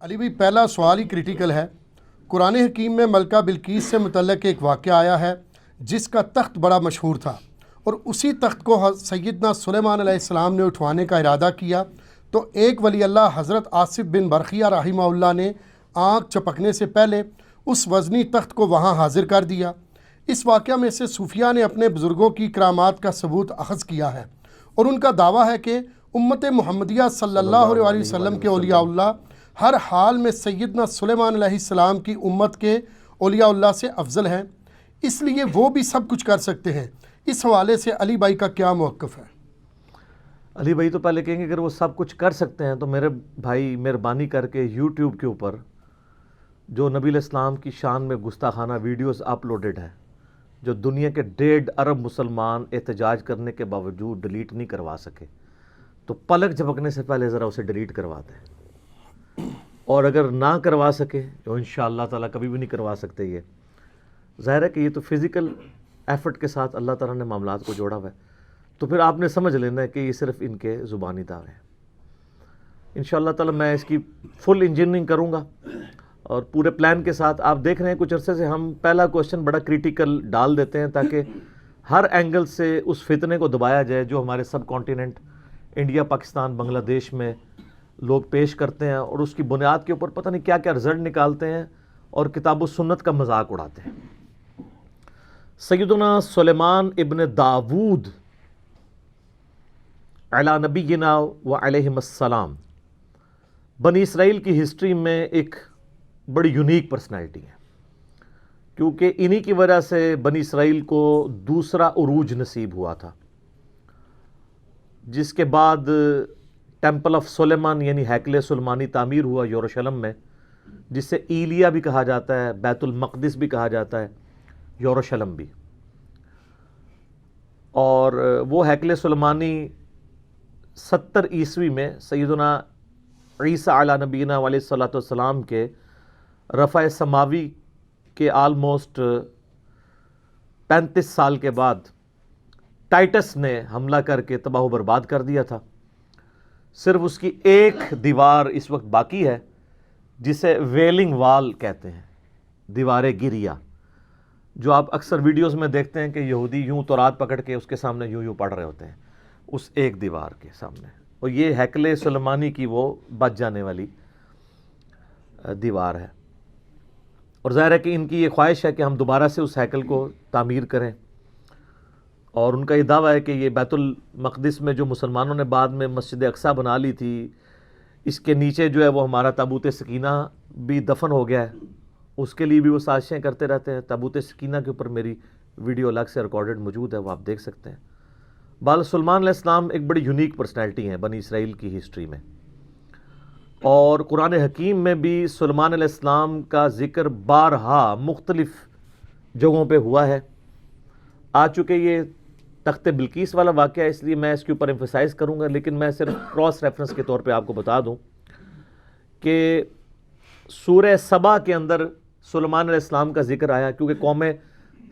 علی بھائی پہلا سوال ہی کریٹیکل ہے۔ قرآن حکیم میں ملکہ بلقیس سے متعلق ایک واقعہ آیا ہے جس کا تخت بڑا مشہور تھا، اور اسی تخت کو سیدنا سلیمان علیہ السلام نے اٹھوانے کا ارادہ کیا تو ایک ولی اللہ حضرت آصف بن برقیہ رحمہ اللہ نے آنکھ چپکنے سے پہلے اس وزنی تخت کو وہاں حاضر کر دیا۔ اس واقعہ میں سے صوفیہ نے اپنے بزرگوں کی کرامات کا ثبوت اخذ کیا ہے، اور ان کا دعویٰ ہے کہ امت محمدیہ صلی اللہ علیہ وسلم کے اولیاء اللہ ہر حال میں سیدنا سلیمان علیہ السلام کی امت کے اولیاء اللہ سے افضل ہیں، اس لیے وہ بھی سب کچھ کر سکتے ہیں۔ اس حوالے سے علی بھائی کا کیا موقف ہے؟ علی بھائی تو پہلے کہیں گے اگر وہ سب کچھ کر سکتے ہیں تو میرے بھائی مہربانی کر کے یوٹیوب کے اوپر جو نبی علیہ السلام کی شان میں گستاخانہ ویڈیوز اپلوڈڈ ہیں، جو دنیا کے 1.5 ارب مسلمان احتجاج کرنے کے باوجود ڈیلیٹ نہیں کروا سکے، تو پلک جھپکنے سے پہلے ذرا اسے ڈیلیٹ کروا دیں۔ اور اگر نہ کروا سکے، جو انشاءاللہ تعالیٰ کبھی بھی نہیں کروا سکتے، یہ ظاہر ہے کہ یہ تو فزیکل ایفرٹ کے ساتھ اللہ تعالیٰ نے معاملات کو جوڑا ہوا ہے، تو پھر آپ نے سمجھ لینا ہے کہ یہ صرف ان کے زبانی دعوے ہیں۔ انشاءاللہ تعالیٰ میں اس کی فل انجینئرنگ کروں گا اور پورے پلان کے ساتھ۔ آپ دیکھ رہے ہیں کچھ عرصے سے ہم پہلا کوشچن بڑا کریٹیکل ڈال دیتے ہیں تاکہ ہر اینگل سے اس فتنے کو دبایا جائے جو ہمارے سب کانٹیننٹ انڈیا، پاکستان، بنگلہ دیش میں لوگ پیش کرتے ہیں، اور اس کی بنیاد کے اوپر پتہ نہیں کیا کیا رزلٹ نکالتے ہیں اور کتاب و سنت کا مذاق اڑاتے ہیں۔ سیدنا سلیمان ابن داود علی نبینا و علیہم السلام بنی اسرائیل کی ہسٹری میں ایک بڑی یونیک پرسنالٹی ہے، کیونکہ انہی کی وجہ سے بنی اسرائیل کو دوسرا عروج نصیب ہوا تھا، جس کے بعد ٹیمپل آف سلیمان یعنی ہیکل سلیمانی تعمیر ہوا یروشلم میں، جسے ایلیا بھی کہا جاتا ہے، بیت المقدس بھی کہا جاتا ہے، یروشلم بھی۔ اور وہ ہیکل سلیمانی 70 عیسوی میں سیدنا عیسیٰ علیہ نبینا علیہ الصلوۃ والسلام کے رفع سماوی کے آلموسٹ 35 سال کے بعد ٹائٹس نے حملہ کر کے تباہ و برباد کر دیا تھا۔ صرف اس کی ایک دیوار اس وقت باقی ہے جسے ویلنگ وال کہتے ہیں، دیوار گریہ، جو آپ اکثر ویڈیوز میں دیکھتے ہیں کہ یہودی یوں تورات پکڑ کے اس کے سامنے یوں پڑھ رہے ہوتے ہیں، اس ایک دیوار کے سامنے۔ اور یہ ہیکل سلیمانی کی وہ بچ جانے والی دیوار ہے، اور ظاہر ہے کہ ان کی یہ خواہش ہے کہ ہم دوبارہ سے اس ہیکل کو تعمیر کریں، اور ان کا یہ دعویٰ ہے کہ یہ بیت المقدس میں جو مسلمانوں نے بعد میں مسجد اقصیٰ بنا لی تھی، اس کے نیچے جو ہے وہ ہمارا تابوت سکینہ بھی دفن ہو گیا ہے، اس کے لیے بھی وہ سازشیں کرتے رہتے ہیں۔ تابوت سکینہ کے اوپر میری ویڈیو الگ سے ریکارڈڈ موجود ہے، وہ آپ دیکھ سکتے ہیں۔ بال سلیمان علیہ السلام ایک بڑی یونیک پرسنالٹی ہیں بنی اسرائیل کی ہسٹری میں، اور قرآن حکیم میں بھی سلیمان علیہ السلام کا ذکر بارہا مختلف جگہوں پہ ہوا ہے۔ آ چکے یہ تخت بلقیس والا واقعہ، اس لیے میں اس کے اوپر ایمفسائز کروں گا، لیکن میں صرف کراس ریفرنس کے طور پہ آپ کو بتا دوں کہ سورہ سبا کے اندر سلیمان علیہ السلام کا ذکر آیا، کیونکہ قوم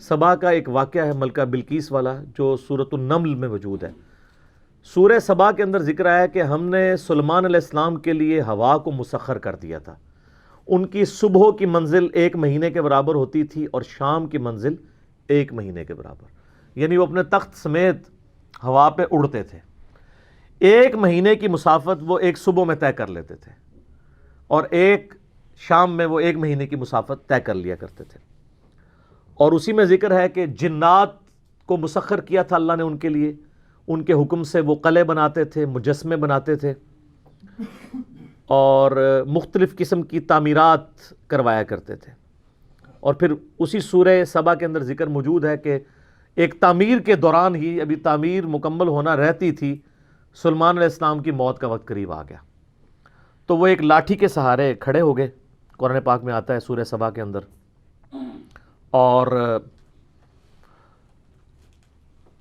سبا کا ایک واقعہ ہے ملکہ بلقیس والا جو سورۃ النمل میں موجود ہے۔ سورہ سبا کے اندر ذکر آیا کہ ہم نے سلیمان علیہ السلام کے لیے ہوا کو مسخر کر دیا تھا۔ ان کی صبح کی منزل 1 مہینے کے برابر ہوتی تھی اور شام کی منزل 1 مہینے کے برابر، یعنی وہ اپنے تخت سمیت ہوا پہ اڑتے تھے۔ 1 مہینے کی مسافت وہ ایک صبح میں طے کر لیتے تھے، اور ایک شام میں وہ 1 مہینے کی مسافت طے کر لیا کرتے تھے۔ اور اسی میں ذکر ہے کہ جنات کو مسخر کیا تھا اللہ نے ان کے لیے، ان کے حکم سے وہ قلعے بناتے تھے، مجسمے بناتے تھے، اور مختلف قسم کی تعمیرات کروایا کرتے تھے۔ اور پھر اسی سورہ سبا کے اندر ذکر موجود ہے کہ ایک تعمیر کے دوران ہی، ابھی تعمیر مکمل ہونا رہتی تھی، سلیمان علیہ السلام کی موت کا وقت قریب آ گیا، تو وہ ایک لاٹھی کے سہارے کھڑے ہو گئے، قرآن پاک میں آتا ہے سورہ سبا کے اندر، اور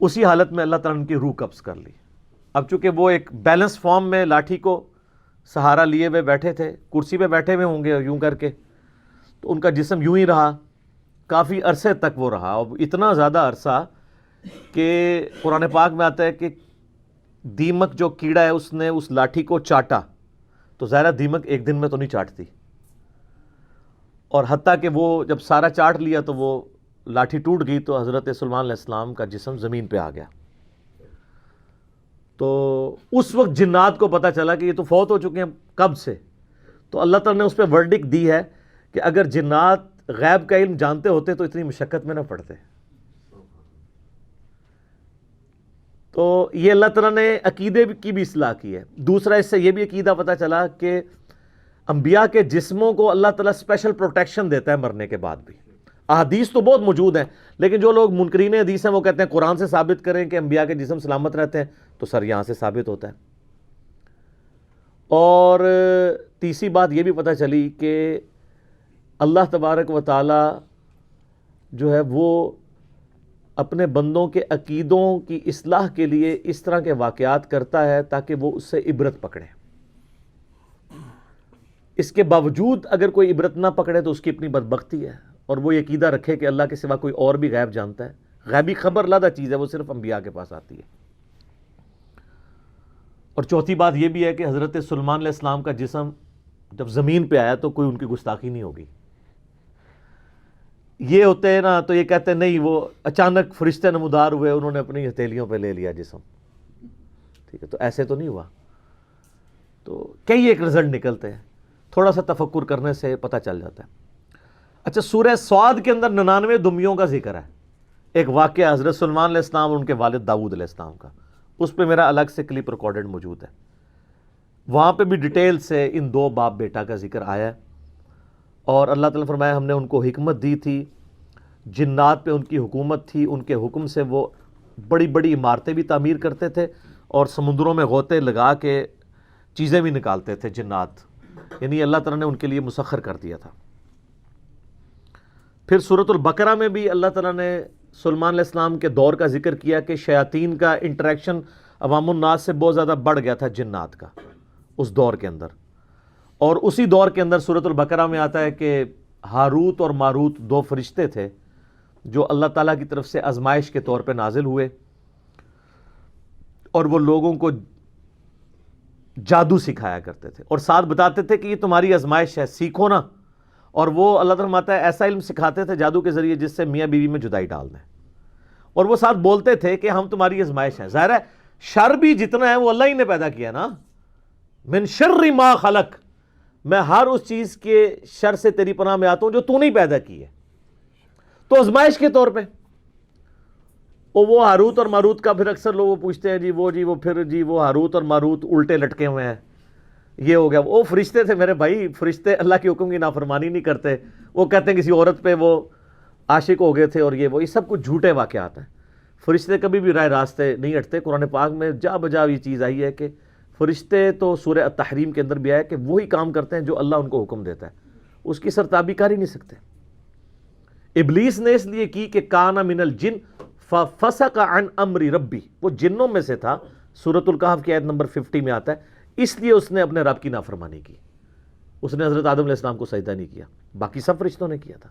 اسی حالت میں اللہ تعالیٰ نے ان کی روح قبض کر لی۔ اب چونکہ وہ ایک بیلنس فارم میں لاٹھی کو سہارا لیے ہوئے بیٹھے تھے، کرسی پہ بیٹھے ہوئے ہوں گے یوں کر کے، تو ان کا جسم یوں ہی رہا، کافی عرصے تک وہ رہا، اور اتنا زیادہ عرصہ کہ قرآن پاک میں آتا ہے کہ دیمک جو کیڑا ہے اس نے اس لاٹھی کو چاٹا، تو ظاہرہ دیمک ایک دن میں تو نہیں چاٹتی، اور حتیٰ کہ وہ جب سارا چاٹ لیا تو وہ لاٹھی ٹوٹ گئی تو حضرت سلیمان علیہ السلام کا جسم زمین پہ آ گیا. تو اس وقت جنات کو پتہ چلا کہ یہ تو فوت ہو چکے ہیں کب سے. تو اللہ تعالیٰ نے اس پہ ورڈکٹ دی ہے کہ اگر جنات غیب کا علم جانتے ہوتے تو اتنی مشقت میں نہ پڑتے. تو یہ اللہ تعالیٰ نے عقیدے کی بھی اصلاح کی ہے. دوسرا اس سے یہ بھی عقیدہ پتہ چلا کہ انبیاء کے جسموں کو اللہ تعالیٰ اسپیشل پروٹیکشن دیتا ہے مرنے کے بعد بھی. احادیث تو بہت موجود ہیں لیکن جو لوگ منکرین حدیث ہیں وہ کہتے ہیں قرآن سے ثابت کریں کہ انبیاء کے جسم سلامت رہتے ہیں, تو سر یہاں سے ثابت ہوتا ہے. اور تیسری بات یہ بھی پتہ چلی کہ اللہ تبارک و تعالی جو ہے وہ اپنے بندوں کے عقیدوں کی اصلاح کے لیے اس طرح کے واقعات کرتا ہے تاکہ وہ اس سے عبرت پکڑیں. اس کے باوجود اگر کوئی عبرت نہ پکڑے تو اس کی اپنی بدبختی ہے, اور وہ یہ عقیدہ رکھے کہ اللہ کے سوا کوئی اور بھی غیب جانتا ہے. غیبی خبر علیحدہ چیز ہے, وہ صرف انبیاء کے پاس آتی ہے. اور چوتھی بات یہ بھی ہے کہ حضرت سلیمان علیہ السلام کا جسم جب زمین پہ آیا تو کوئی ان کی گستاخی نہیں ہوگی. یہ ہوتے ہیں نا تو یہ کہتے ہیں نہیں وہ اچانک فرشتے نمودار ہوئے, انہوں نے اپنی ہتھیلیوں پہ لے لیا جسم. ٹھیک ہے, تو ایسے تو نہیں ہوا. تو کئی ایک رزلٹ نکلتے ہیں, تھوڑا سا تفکر کرنے سے پتہ چل جاتا ہے. اچھا, سورہ صاد کے اندر 99 دمیوں کا ذکر ہے. ایک واقعہ حضرت سلیمان علیہ السلام اور ان کے والد داؤد علیہ السلام کا, اس پہ میرا الگ سے کلپ ریکارڈڈ موجود ہے. وہاں پہ بھی ڈیٹیل سے ان دو باپ بیٹا کا ذکر آیا ہے. اور اللہ تعالیٰ نے فرمایا ہم نے ان کو حکمت دی تھی, جنات پہ ان کی حکومت تھی, ان کے حکم سے وہ بڑی بڑی عمارتیں بھی تعمیر کرتے تھے اور سمندروں میں غوطے لگا کے چیزیں بھی نکالتے تھے جنات. یعنی اللہ تعالیٰ نے ان کے لیے مسخر کر دیا تھا. پھر سورۃ البقرہ میں بھی اللہ تعالیٰ نے سلیمان علیہ السلام کے دور کا ذکر کیا کہ شیاطین کا انٹریکشن عوام الناس سے بہت زیادہ بڑھ گیا تھا جنات کا اس دور کے اندر. اور اسی دور کے اندر سورۃ البقرہ میں آتا ہے کہ ہاروت اور ماروت دو فرشتے تھے جو اللہ تعالیٰ کی طرف سے آزمائش کے طور پہ نازل ہوئے, اور وہ لوگوں کو جادو سکھایا کرتے تھے اور ساتھ بتاتے تھے کہ یہ تمہاری آزمائش ہے, سیکھو نا. اور وہ اللہ تعالیٰ فرماتا ہے ایسا علم سکھاتے تھے جادو کے ذریعے جس سے میاں بیوی میں جدائی ڈال دیں. اور وہ ساتھ بولتے تھے کہ ہم تمہاری آزمائش ہیں. ظاہر ہے شر بھی جتنا ہے وہ اللہ ہی نے پیدا کیا نا, من شر ما خلق, میں ہر اس چیز کے شر سے تیری پناہ میں آتا ہوں جو تو نہیں پیدا کی ہے. تو آزمائش کے طور پہ وہ ہاروت اور ماروت کا پھر اکثر لوگ پوچھتے ہیں جی وہ ہاروت اور ماروت الٹے لٹکے ہوئے ہیں, یہ ہو گیا. وہ فرشتے تھے میرے بھائی, فرشتے اللہ کے حکم کی نافرمانی نہیں کرتے. وہ کہتے ہیں کسی عورت پہ وہ عاشق ہو گئے تھے اور یہ سب کچھ جھوٹے واقعات ہیں. فرشتے کبھی بھی رائے راستے نہیں ہٹتے. قرآن پاک میں جا بجا یہ چیز آئی ہے کہ فرشتے تو سورہ التحریم کے اندر بھی آیا کہ وہی کام کرتے ہیں جو اللہ ان کو حکم دیتا ہے, اس کی سرتابی کر ہی نہیں سکتے. ابلیس نے اس لیے کی کہ کان من الجن ففسق عن امر ربی, وہ جنوں میں سے تھا. سورۃ الکہف کی آیت نمبر 50 میں آتا ہے, اس لیے اس نے اپنے رب کی نافرمانی کی. اس نے حضرت آدم علیہ السلام کو سجدہ نہیں کیا, باقی سب فرشتوں نے کیا تھا.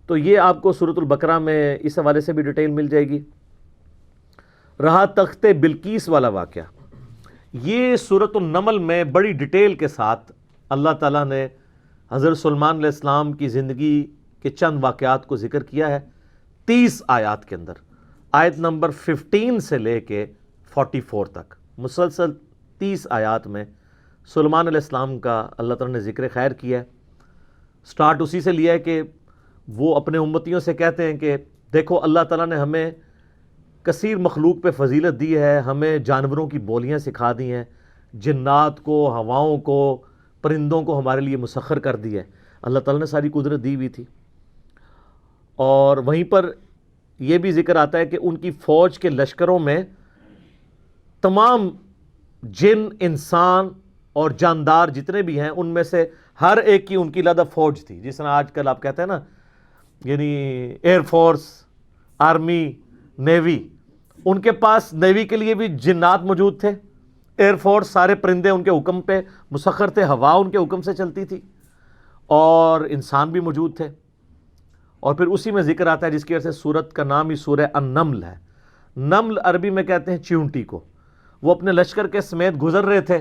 تو یہ آپ کو سورۃ البقرہ میں اس حوالے سے بھی ڈیٹیل مل جائے گی. رہا تخت بلقیس والا واقعہ, یہ سورۃ النمل میں بڑی ڈیٹیل کے ساتھ اللہ تعالیٰ نے حضرت سلیمان علیہ السلام کی زندگی کے چند واقعات کو ذکر کیا ہے 30 آیات کے اندر. آیت نمبر 15 سے لے کے 44 تک مسلسل 30 آیات میں سلیمان علیہ السلام کا اللہ تعالیٰ نے ذکر خیر کیا ہے. سٹارٹ اسی سے لیا ہے کہ وہ اپنے امتیوں سے کہتے ہیں کہ دیکھو اللہ تعالیٰ نے ہمیں کثیر مخلوق پہ فضیلت دی ہے, ہمیں جانوروں کی بولیاں سکھا دی ہیں, جنات کو, ہواؤں کو, پرندوں کو ہمارے لیے مسخر کر دی ہے. اللہ تعالیٰ نے ساری قدرت دی ہوئی تھی. اور وہیں پر یہ بھی ذکر آتا ہے کہ ان کی فوج کے لشکروں میں تمام جن, انسان اور جاندار جتنے بھی ہیں ان میں سے ہر ایک کی ان کی علیحدہ فوج تھی. جس طرح آج کل آپ کہتے ہیں نا یعنی ایئر فورس, آرمی, نیوی, ان کے پاس نیوی کے لیے بھی جنات موجود تھے. ایئر فورس سارے پرندے ان کے حکم پہ مسخر تھے, ہوا ان کے حکم سے چلتی تھی, اور انسان بھی موجود تھے. اور پھر اسی میں ذکر آتا ہے جس کی وجہ سے سورت کا نام ہی سورہ النمل ہے. نمل عربی میں کہتے ہیں چیونٹی کو. وہ اپنے لشکر کے سمیت گزر رہے تھے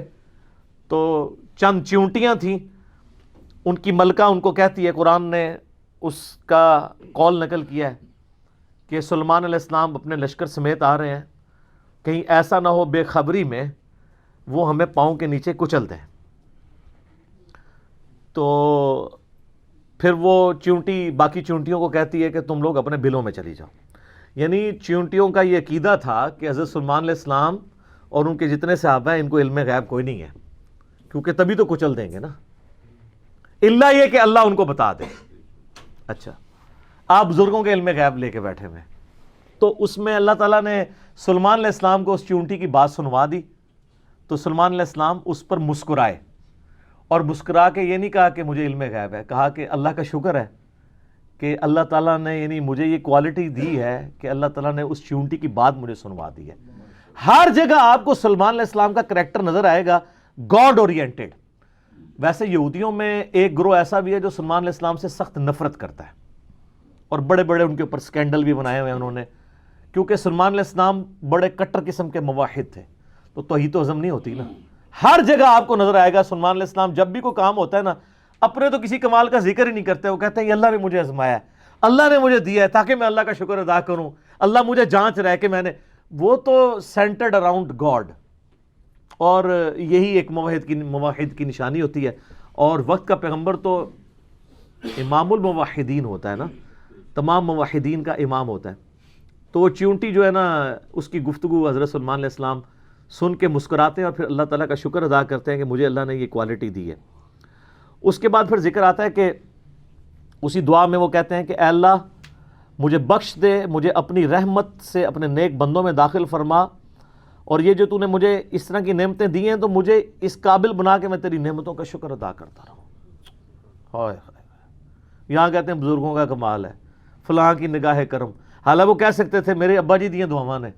تو چند چیونٹیاں تھیں, ان کی ملکہ ان کو کہتی ہے، قرآن نے اس کا قول نقل کیا ہے کہ سلیمان علیہ السلام اپنے لشکر سمیت آ رہے ہیں، کہیں ایسا نہ ہو بے خبری میں وہ ہمیں پاؤں کے نیچے کچل دیں۔ تو پھر وہ چیونٹی باقی چیونٹیوں کو کہتی ہے کہ تم لوگ اپنے بلوں میں چلی جاؤ۔ یعنی چیونٹیوں کا یہ عقیدہ تھا کہ حضرت سلیمان علیہ السلام اور ان کے جتنے صحابہ ہیں ان کو علم غیب کوئی نہیں ہے، کیونکہ تبھی تو کچل دیں گے نا، الا یہ کہ اللہ ان کو بتا دے۔ اچھا، آپ بزرگوں کے علم غیب لے کے بیٹھے ہوئے، تو اس میں اللہ تعالیٰ نے سلیمان علیہ السلام کو اس چیونٹی کی بات سنوا دی، تو سلیمان علیہ السلام اس پر مسکرائے، اور مسکرا کے یہ نہیں کہا کہ مجھے علم غیب ہے، کہا کہ اللہ کا شکر ہے کہ اللہ تعالیٰ نے یعنی مجھے یہ کوالٹی دی ہے کہ اللہ تعالیٰ نے اس چیونٹی کی بات مجھے سنوا دی ہے۔ ہر جگہ آپ کو سلیمان علیہ السلام کا کریکٹر نظر آئے گا، گاڈ اورینٹڈ۔ ویسے یہودیوں میں ایک گروہ ایسا بھی ہے جو سلیمان علیہ السلام سے سخت نفرت کرتا ہے، اور بڑے بڑے ان کے اوپر سکینڈل بھی بنائے ہوئے ہیں انہوں نے، کیونکہ سلیمان علیہ السلام بڑے کٹر قسم کے موحد تھے، تو توحید و عزم نہیں ہوتی نا۔ ہر جگہ آپ کو نظر آئے گا سلیمان علیہ السلام جب بھی کوئی کام ہوتا ہے نا، اپنے تو کسی کمال کا ذکر ہی نہیں کرتے، وہ کہتے ہیں یہ اللہ نے مجھے آزمایا ہے، اللہ نے مجھے دیا ہے تاکہ میں اللہ کا شکر ادا کروں، اللہ مجھے جانچ رہا ہے کہ میں نے، وہ تو سینٹرڈ اراؤنڈ گاڈ، اور یہی ایک موحد کی نشانی ہوتی ہے۔ اور وقت کا پیغمبر تو امام الموحدین ہوتا ہے نا، تمام موحدین کا امام ہوتا ہے، تو وہ چیونٹی جو ہے نا اس کی گفتگو حضرت سلیمان علیہ السلام سن کے مسکراتے ہیں، اور پھر اللہ تعالیٰ کا شکر ادا کرتے ہیں کہ مجھے اللہ نے یہ کوالٹی دی ہے۔ اس کے بعد پھر ذکر آتا ہے کہ اسی دعا میں وہ کہتے ہیں کہ اے اللہ مجھے بخش دے، مجھے اپنی رحمت سے اپنے نیک بندوں میں داخل فرما، اور یہ جو تو نے مجھے اس طرح کی نعمتیں دی ہیں تو مجھے اس قابل بنا کہ میں تیری نعمتوں کا شکر ادا کرتا رہوں۔ ہائے ہائے، یہاں کہتے ہیں بزرگوں کا کمال ہے، فلاں کی نگاہ کرم، حالانکہ وہ کہہ سکتے تھے میرے ابا جی دیاں دعاواں نے،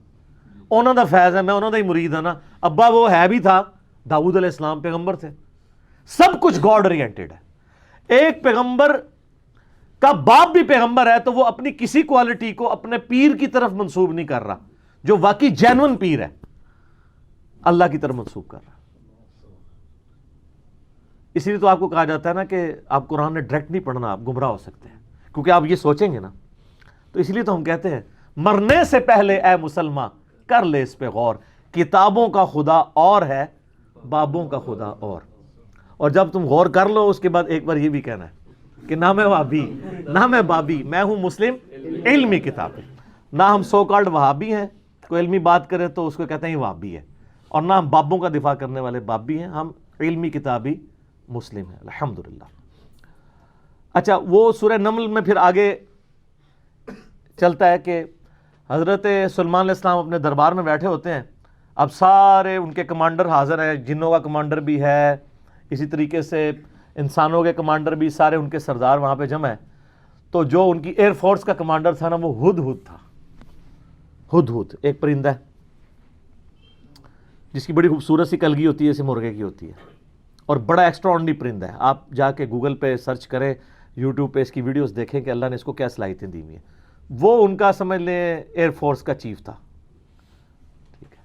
انہوں دا فیض ہے، میں انہوں دا ہی مرید ہوں نا، ابا وہ ہے بھی تھا، داؤد علیہ السلام پیغمبر تھے، سب کچھ گاڈ اورینٹڈ ہے۔ ایک پیغمبر کا باپ بھی پیغمبر ہے تو وہ اپنی کسی کوالٹی کو اپنے پیر کی طرف منسوب نہیں کر رہا، جو واقعی جینون پیر ہے اللہ کی طرف منسوب کر رہا۔ اسی لیے تو آپ کو کہا جاتا ہے نا کہ آپ قرآن نے ڈائریکٹ نہیں پڑھنا، آپ گمراہ ہو سکتے ہیں، کیونکہ آپ یہ سوچیں گے نا، تو اس لیے تو ہم کہتے ہیں مرنے سے پہلے اے مسلمان کر لے اس پہ غور، کتابوں کا خدا اور ہے، بابوں کا خدا اور جب تم غور کر لو اس کے بعد ایک بار یہ بھی کہنا ہے کہ نہ میں وہابی نہ میں بابی، میں ہوں مسلم علمی کتابیں، نہ ہم سو کالڈ وہابی ہیں، کوئی علمی بات کرے تو اس کو کہتے ہیں یہ وہابی ہے، اور نہ ہم بابوں کا دفاع کرنے والے بابی ہیں، ہم علمی کتابی مسلم ہیں الحمدللہ۔ اچھا، وہ سورہ نمل میں پھر آگے چلتا ہے کہ حضرت سلیمان علیہ السلام اپنے دربار میں بیٹھے ہوتے ہیں، اب سارے ان کے کمانڈر حاضر ہیں، جنوں کا کمانڈر بھی ہے، اسی طریقے سے انسانوں کے کمانڈر بھی، سارے ان کے سردار وہاں پہ جمع ہیں، تو جو ان کی ایئر فورس کا کمانڈر تھا نا وہ ہدہد تھا۔ ہدہد ایک پرندہ ہے جس کی بڑی خوبصورت سی کلگی ہوتی ہے، اسے مرغے کی ہوتی ہے، اور بڑا ایکسٹرا آرڈنری پرندہ ہے، آپ جا کے گوگل پہ سرچ کریں، یوٹیوب پہ اس کی ویڈیوز دیکھیں کہ اللہ نے اس کو کیا صلاحیتیں دی ہوئی ہیں۔ وہ ان کا سمجھ لیں ایئر فورس کا چیف تھا، ٹھیک ہے،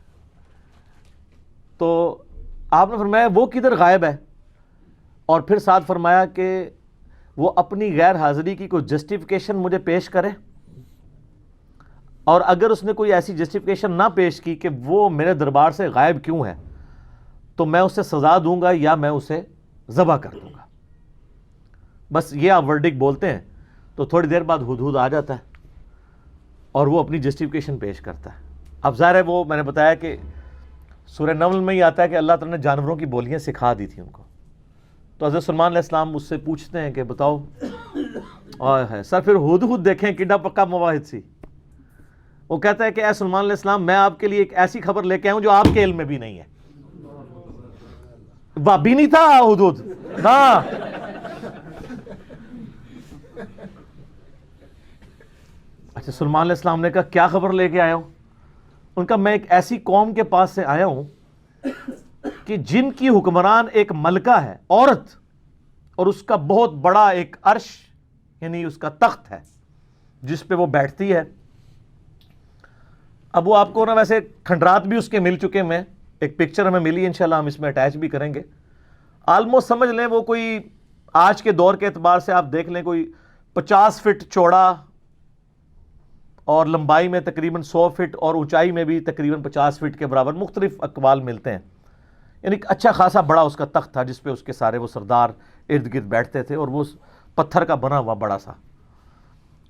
تو آپ نے فرمایا وہ کدھر غائب ہے، اور پھر ساتھ فرمایا کہ وہ اپنی غیر حاضری کی کوئی جسٹیفیکیشن مجھے پیش کرے، اور اگر اس نے کوئی ایسی جسٹیفیکیشن نہ پیش کی کہ وہ میرے دربار سے غائب کیوں ہے تو میں اسے سزا دوں گا یا میں اسے ذبح کر دوں گا۔ بس یہ آپ ورڈک بولتے ہیں تو تھوڑی دیر بعد ہدہد آ جاتا ہے اور وہ اپنی جسٹیفیکیشن پیش کرتا ہے۔ اب ظاہر ہے وہ میں نے بتایا کہ سورہ نمل میں ہی آتا ہے کہ اللہ تعالیٰ نے جانوروں کی بولیاں سکھا دی تھی ان کو، تو حضرت سلیمان علیہ السلام اس سے پوچھتے ہیں کہ بتاؤ، اور سر پھر ہدہد دیکھیں کڈا پکا مواحد سی، وہ کہتا ہے کہ اے سلیمان علیہ السلام میں آپ کے لیے ایک ایسی خبر لے کے آؤں جو آپ کے علم میں بھی نہیں ہے۔ بابی نہیں تھا ہدہد نا، اچھا سلیمان علیہ السلام نے کہا کیا خبر لے کے آیا ہوں؟ ان کا میں ایک ایسی قوم کے پاس سے آیا ہوں کہ جن کی حکمران ایک ملکہ ہے، عورت، اور اس کا بہت بڑا ایک عرش یعنی اس کا تخت ہے جس پہ وہ بیٹھتی ہے۔ اب وہ آپ کو نا ویسے کھنڈرات بھی اس کے مل چکے ہیں، ایک پکچر ہمیں ملی، انشاءاللہ ہم اس میں اٹیچ بھی کریں گے، آلموسٹ سمجھ لیں وہ کوئی آج کے دور کے اعتبار سے آپ دیکھ لیں کوئی 50 فٹ چوڑا اور لمبائی میں تقریباً 100 فٹ اور اونچائی میں بھی تقریباً 50 فٹ کے برابر، مختلف اقوال ملتے ہیں، یعنی اچھا خاصا بڑا اس کا تخت تھا جس پہ اس کے سارے وہ سردار ارد گرد بیٹھتے تھے، اور وہ پتھر کا بنا ہوا بڑا سا۔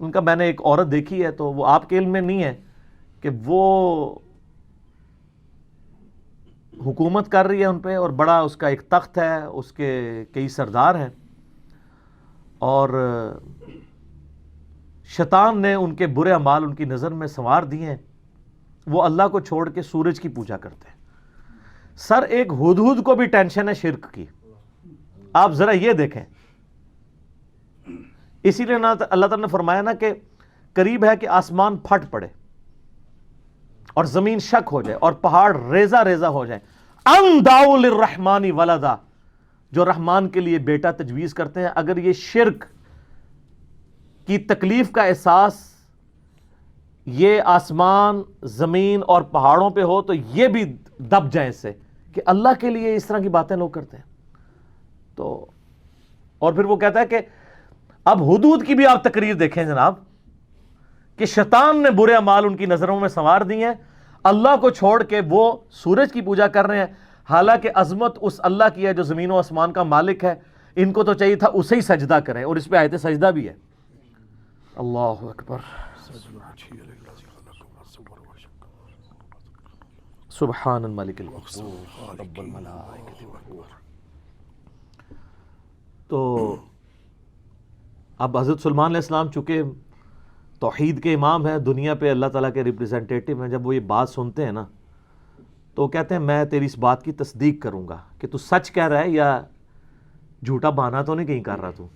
ان کا میں نے ایک عورت دیکھی ہے، تو وہ آپ کے علم میں نہیں ہے کہ وہ حکومت کر رہی ہے ان پہ، اور بڑا اس کا ایک تخت ہے، اس کے کئی سردار ہیں، اور شیطان نے ان کے برے اعمال ان کی نظر میں سنوار دیے ہیں۔ وہ اللہ کو چھوڑ کے سورج کی پوجا کرتے ہیں۔ سر ایک ہدہد کو بھی ٹینشن ہے شرک کی، آپ ذرا یہ دیکھیں۔ اسی لیے اللہ تعالیٰ نے فرمایا نا کہ قریب ہے کہ آسمان پھٹ پڑے اور زمین شک ہو جائے اور پہاڑ ریزہ ریزہ ہو جائے، ان دعوا للرحمن ولدا، جو رحمان کے لیے بیٹا تجویز کرتے ہیں۔ اگر یہ شرک کی تکلیف کا احساس یہ آسمان، زمین اور پہاڑوں پہ ہو تو یہ بھی دب جائیں اس سے کہ اللہ کے لیے اس طرح کی باتیں لوگ کرتے ہیں۔ تو اور پھر وہ کہتا ہے کہ اب حدود کی بھی آپ تقریر دیکھیں جناب، کہ شیطان نے برے اعمال ان کی نظروں میں سنوار دی ہیں، اللہ کو چھوڑ کے وہ سورج کی پوجا کر رہے ہیں، حالانکہ عظمت اس اللہ کی ہے جو زمین و آسمان کا مالک ہے۔ ان کو تو چاہیے تھا اسے ہی سجدہ کریں، اور اس پہ آیت سجدہ بھی ہے۔ اللہ اکبر، سبحان الملک القدوس رب الملائکۃ والروح۔ تو اب حضرت سلیمان علیہ السلام چونکہ توحید کے امام ہیں، دنیا پہ اللہ تعالیٰ کے ریپرزینٹیٹو ہیں، جب وہ یہ بات سنتے ہیں نا تو کہتے ہیں میں تیری اس بات کی تصدیق کروں گا کہ تو سچ کہہ رہا ہے یا جھوٹا بہانہ تو نہیں کہیں کر رہا تو،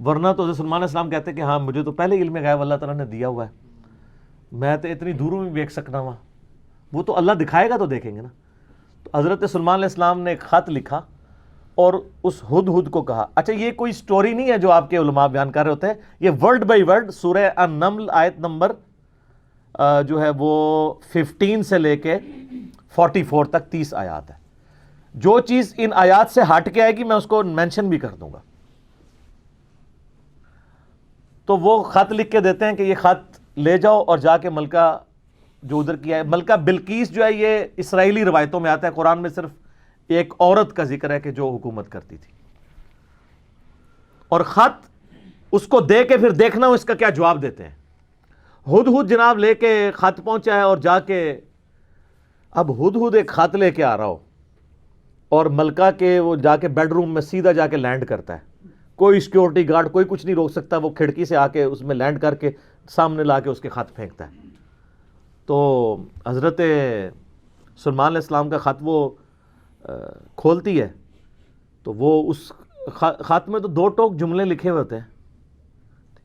ورنہ تو حضرت سلیمان علیہ السلام کہتے ہیں کہ ہاں مجھے تو پہلے علم غیب اللہ تعالیٰ نے دیا ہوا ہے، میں تو اتنی دوروں میں دیکھ سکنا ہوا، وہ تو اللہ دکھائے گا تو دیکھیں گے نا۔ تو حضرت سلیمان علیہ السلام نے ایک خط لکھا اور اس ہدہد کو کہا، اچھا یہ کوئی سٹوری نہیں ہے جو آپ کے علماء بیان کر رہے ہوتے ہیں، یہ ورڈ بائی ورڈ سورہ النمل آیت نمبر جو ہے وہ 15 سے لے کے 44 تک 30 آیات ہے۔ جو چیز ان آیات سے ہٹ کے آئے گی میں اس کو مینشن بھی کر دوں گا۔ تو وہ خط لکھ کے دیتے ہیں کہ یہ خط لے جاؤ اور جا کے ملکہ جو ادھر کیا ہے، ملکہ بلقیس جو ہے یہ اسرائیلی روایتوں میں آتا ہے، قرآن میں صرف ایک عورت کا ذکر ہے کہ جو حکومت کرتی تھی، اور خط اس کو دے کے پھر دیکھنا اس کا کیا جواب دیتے ہیں۔ ہدہد جناب لے کے خط پہنچا ہے، اور جا کے اب ہدہد ایک خط لے کے آ رہا ہو اور ملکہ کے وہ جا کے بیڈ روم میں سیدھا جا کے لینڈ کرتا ہے، کوئی سیکیورٹی گارڈ کوئی کچھ نہیں روک سکتا، وہ کھڑکی سے آ کے اس میں لینڈ کر کے سامنے لا کے اس کے خط پھینکتا ہے۔ تو حضرت سلیمان علیہ السلام کا خط وہ کھولتی ہے تو وہ اس خط میں تو 2 ٹوک جملے لکھے ہوتے ہیں،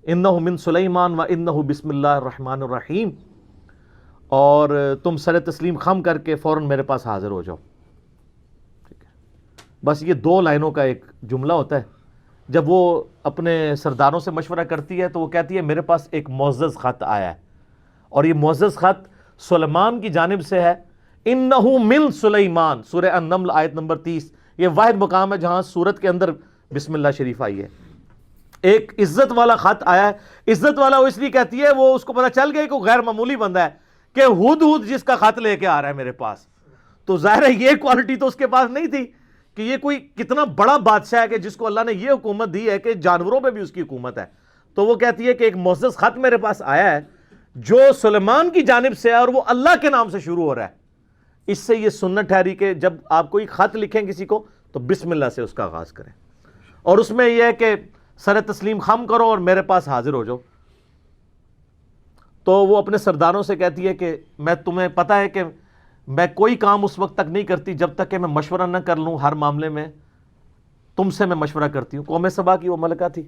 انہ من سلیمان و انہ بسم اللہ الرحمن الرحیم، اور تم سر تسلیم خم کر کے فوراً میرے پاس حاضر ہو جاؤ۔ ٹھیک ہے، بس یہ 2 لائنوں کا ایک جملہ ہوتا ہے۔ جب وہ اپنے سرداروں سے مشورہ کرتی ہے تو وہ کہتی ہے میرے پاس ایک معزز خط آیا ہے، اور یہ معزز خط سلیمان کی جانب سے ہے، انہو من سلیمان، سورہ النمل آیت نمبر 30۔ یہ واحد مقام ہے جہاں سورت کے اندر بسم اللہ شریف آئی ہے۔ ایک عزت والا خط آیا ہے، عزت والا وہ اس لیے کہتی ہے وہ اس کو پتہ چل گیا کہ غیر معمولی بندہ ہے، کہ ہدہد جس کا خط لے کے آ رہا ہے میرے پاس، تو ظاہر ہے یہ کوالٹی تو اس کے پاس نہیں تھی کہ یہ کوئی کتنا بڑا بادشاہ ہے کہ جس کو اللہ نے یہ حکومت دی ہے کہ جانوروں پہ بھی اس کی حکومت ہے۔ تو وہ کہتی ہے کہ ایک معزز خط میرے پاس آیا ہے جو سلیمان کی جانب سے ہے اور وہ اللہ کے نام سے شروع ہو رہا ہے۔ اس سے یہ سنت ٹھہری کہ جب آپ کوئی خط لکھیں کسی کو تو بسم اللہ سے اس کا آغاز کریں، اور اس میں یہ ہے کہ سر تسلیم خم کرو اور میرے پاس حاضر ہو جاؤ۔ تو وہ اپنے سرداروں سے کہتی ہے کہ میں تمہیں پتہ ہے کہ میں کوئی کام اس وقت تک نہیں کرتی جب تک کہ میں مشورہ نہ کر لوں، ہر معاملے میں تم سے میں مشورہ کرتی ہوں۔ قوم سبا کی وہ ملکہ تھی،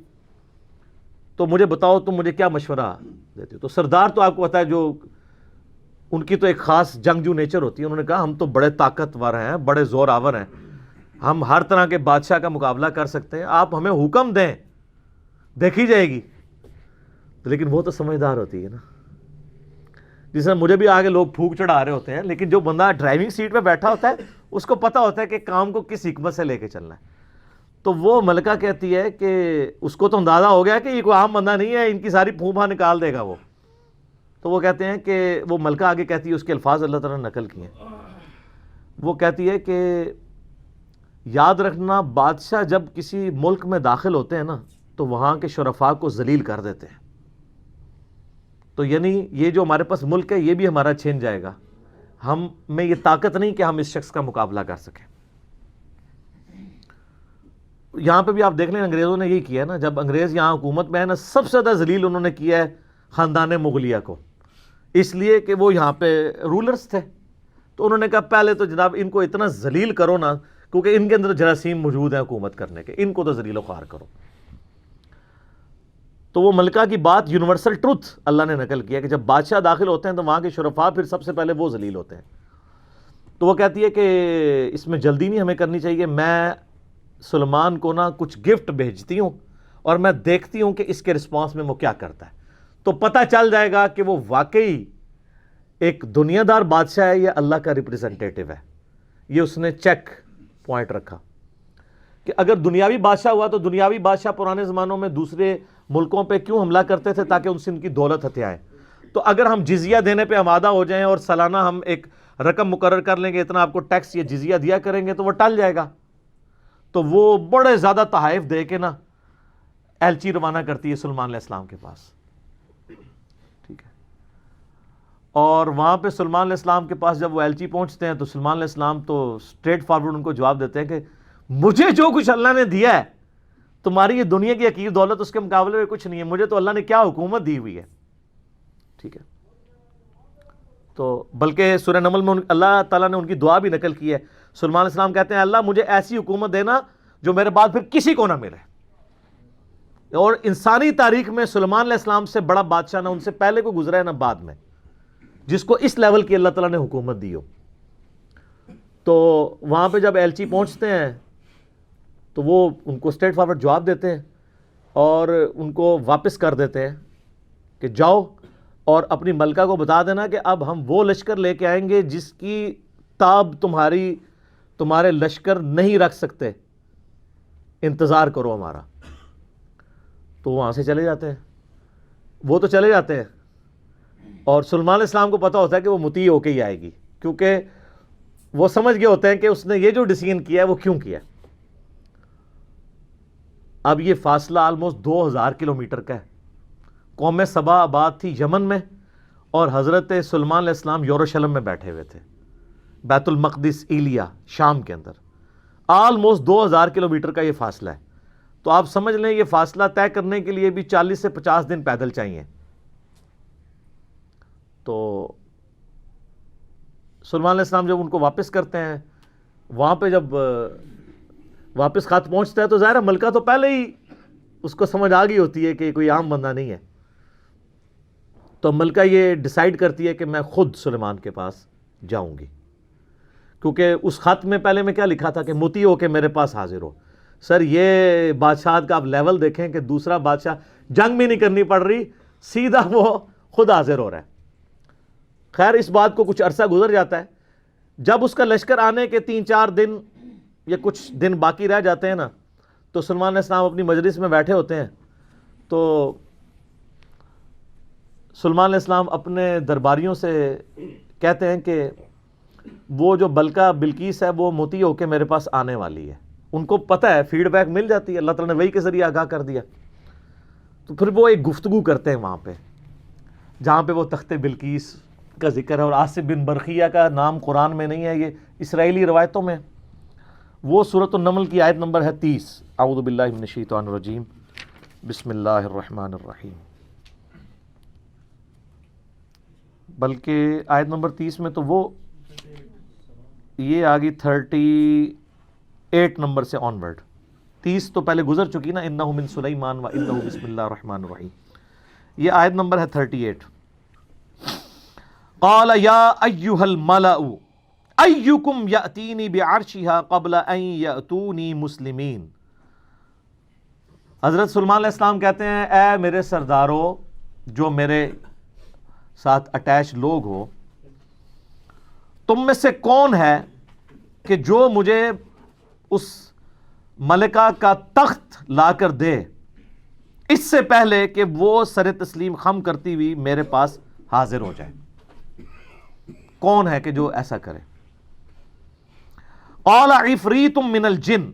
تو مجھے بتاؤ تم مجھے کیا مشورہ دیتے ہو۔ تو سردار تو آپ کو پتہ ہے جو ان کی تو ایک خاص جنگجو نیچر ہوتی ہے، انہوں نے کہا ہم تو بڑے طاقتور ہیں، بڑے زور آور ہیں، ہم ہر طرح کے بادشاہ کا مقابلہ کر سکتے ہیں، آپ ہمیں حکم دیں دیکھی جائے گی۔ لیکن وہ تو سمجھدار ہوتی ہے نا، جس طرح مجھے بھی آگے لوگ پھونک چڑھا رہے ہوتے ہیں، لیکن جو بندہ ڈرائیونگ سیٹ پہ بیٹھا ہوتا ہے اس کو پتہ ہوتا ہے کہ کام کو کس حکمت سے لے کے چلنا ہے۔ تو وہ ملکہ کہتی ہے کہ اس کو تو اندازہ ہو گیا کہ یہ کوئی عام بندہ نہیں ہے، ان کی ساری پھوپھا نکال دے گا وہ. تو وہ کہتے ہیں کہ وہ ملکہ آگے کہتی ہے، اس کے الفاظ اللہ تعالیٰ نے نقل کیے ہیں. وہ کہتی ہے کہ یاد رکھنا بادشاہ جب کسی ملک میں داخل ہوتے ہیں نا تو وہاں کے شرفاء کو ذلیل کر دیتے ہیں. تو یعنی یہ جو ہمارے پاس ملک ہے یہ بھی ہمارا چھین جائے گا، ہم میں یہ طاقت نہیں کہ ہم اس شخص کا مقابلہ کر سکیں. یہاں پہ بھی آپ دیکھ لیں انگریزوں نے یہی کیا ہے نا، جب انگریز یہاں حکومت میں ہے نا سب سے زیادہ ذلیل انہوں نے کیا ہے خاندان مغلیہ کو، اس لیے کہ وہ یہاں پہ رولرز تھے. تو انہوں نے کہا پہلے تو جناب ان کو اتنا ذلیل کرو نا، کیونکہ ان کے اندر جراثیم موجود ہیں حکومت کرنے کے، ان کو تو ذلیل و خوار کرو. تو وہ ملکہ کی بات یونیورسل ٹروتھ اللہ نے نقل کیا کہ جب بادشاہ داخل ہوتے ہیں تو وہاں کے شرفاء پھر سب سے پہلے وہ ذلیل ہوتے ہیں. تو وہ کہتی ہے کہ اس میں جلدی نہیں ہمیں کرنی چاہیے، میں سلمان کو نا کچھ گفٹ بھیجتی ہوں اور میں دیکھتی ہوں کہ اس کے رسپانس میں وہ کیا کرتا ہے، تو پتہ چل جائے گا کہ وہ واقعی ایک دنیا دار بادشاہ ہے یا اللہ کا ریپریزنٹیٹو ہے. یہ اس نے چیک پوائنٹ رکھا کہ اگر دنیاوی بادشاہ ہوا تو دنیاوی بادشاہ پرانے زمانوں میں دوسرے ملکوں پہ کیوں حملہ کرتے تھے؟ تاکہ ان سے ان کی دولت ہتھیائیں. تو اگر ہم جزیہ دینے پہ آمادہ ہو جائیں اور سالانہ ہم ایک رقم مقرر کر لیں گے اتنا آپ کو ٹیکس یا جزیہ دیا کریں گے تو وہ ٹل جائے گا. تو وہ بڑے زیادہ تحائف دے کے نا ایلچی روانہ کرتی ہے سلمان علیہ السلام کے پاس. ٹھیک ہے، اور وہاں پہ سلمان علیہ السلام کے پاس جب وہ ایلچی پہنچتے ہیں تو سلمان علیہ السلام تو اسٹریٹ فارورڈ ان کو جواب دیتے ہیں کہ مجھے جو کچھ اللہ نے دیا ہے تمہاری یہ دنیا کی حقیر دولت اس کے مقابلے میں کچھ نہیں ہے، مجھے تو اللہ نے کیا حکومت دی ہوئی ہے. ٹھیک ہے، تو بلکہ سورہ نمل میں اللہ تعالیٰ نے ان کی دعا بھی نقل کی ہے. سلمان علیہ السلام کہتے ہیں اللہ مجھے ایسی حکومت دینا جو میرے بعد پھر کسی کو نہ ملے. اور انسانی تاریخ میں سلمان علیہ السلام سے بڑا بادشاہ نہ ان سے پہلے کو گزرا ہے نہ بعد میں جس کو اس لیول کی اللہ تعالیٰ نے حکومت دی ہو. تو وہاں پہ جب ایلچی پہنچتے ہیں تو وہ ان کو اسٹریٹ فارورڈ جواب دیتے ہیں اور ان کو واپس کر دیتے ہیں کہ جاؤ اور اپنی ملکہ کو بتا دینا کہ اب ہم وہ لشکر لے کے آئیں گے جس کی تاب تمہارے لشکر نہیں رکھ سکتے، انتظار کرو ہمارا. تو وہاں سے چلے جاتے ہیں، وہ تو چلے جاتے ہیں اور سلمان علیہ السلام کو پتہ ہوتا ہے کہ وہ مطیع ہو کے ہی آئے گی، کیونکہ وہ سمجھ گئے ہوتے ہیں کہ اس نے یہ جو ڈیسیژن کیا ہے وہ کیوں کیا ہے. اب یہ فاصلہ آلموسٹ 2000 کلومیٹر کا ہے. قوم سبا آباد تھی یمن میں اور حضرت سلمان علیہ السلام یروشلم میں بیٹھے ہوئے تھے، بیت المقدس ایلیا شام کے اندر. آلموسٹ 2000 کلومیٹر کا یہ فاصلہ ہے. تو آپ سمجھ لیں یہ فاصلہ طے کرنے کے لیے بھی 40 سے 50 دن پیدل چاہیے. تو سلمان علیہ السلام جب ان کو واپس کرتے ہیں، وہاں پہ جب واپس خط پہنچتا ہے تو ظاہر ملکہ تو پہلے ہی اس کو سمجھ آ گئی ہوتی ہے کہ کوئی عام بندہ نہیں ہے. تو ملکہ یہ ڈیسائیڈ کرتی ہے کہ میں خود سلیمان کے پاس جاؤں گی، کیونکہ اس خط میں پہلے میں کیا لکھا تھا کہ مطیع ہو کے میرے پاس حاضر ہو. سر یہ بادشاہ کا آپ لیول دیکھیں کہ دوسرا بادشاہ جنگ بھی نہیں کرنی پڑ رہی، سیدھا وہ خود حاضر ہو رہا ہے. خیر اس بات کو کچھ عرصہ گزر جاتا ہے. جب اس کا لشکر آنے کے 3-4 دن یا کچھ دن باقی رہ جاتے ہیں نا تو سلمان علیہ السلام اپنی مجلس میں بیٹھے ہوتے ہیں. تو سلمان علیہ السلام اپنے درباریوں سے کہتے ہیں کہ وہ جو بلقیس ہے وہ مطیع ہو کے میرے پاس آنے والی ہے. ان کو پتہ ہے، فیڈ بیک مل جاتی ہے، اللہ تعالیٰ نے وحی کے ذریعے آگاہ کر دیا. تو پھر وہ ایک گفتگو کرتے ہیں وہاں پہ جہاں پہ وہ تخت بلقیس کا ذکر ہے، اور آصف بن برقیہ کا نام قرآن میں نہیں ہے، یہ اسرائیلی روایتوں میں. وہ سورۃ النمل کی آیت نمبر ہے 30. اعوذ باللہ من الشیطان الرجیم، بسم اللہ الرحمن الرحیم. بلکہ آیت نمبر 30 میں تو وہ یہ آگی 38 نمبر سے آن ورڈ. 30 تو پہلے گزر چکی نا، انہ من سلیمان و انہ بسم اللہ الرحمن الرحیم. یہ آیت نمبر ہے 38. قال یا ایھا الملأ ایکم یأتینی بعرشھا قبل ان یأتونی مسلمین. حضرت سلمان علیہ السلام کہتے ہیں اے میرے سردارو جو میرے ساتھ اٹیچ لوگ ہو، تم میں سے کون ہے کہ جو مجھے اس ملکہ کا تخت لا کر دے اس سے پہلے کہ وہ سر تسلیم خم کرتی ہوئی میرے پاس حاضر ہو جائے. کون ہے کہ جو ایسا کرے؟ قال عفریت من الجن،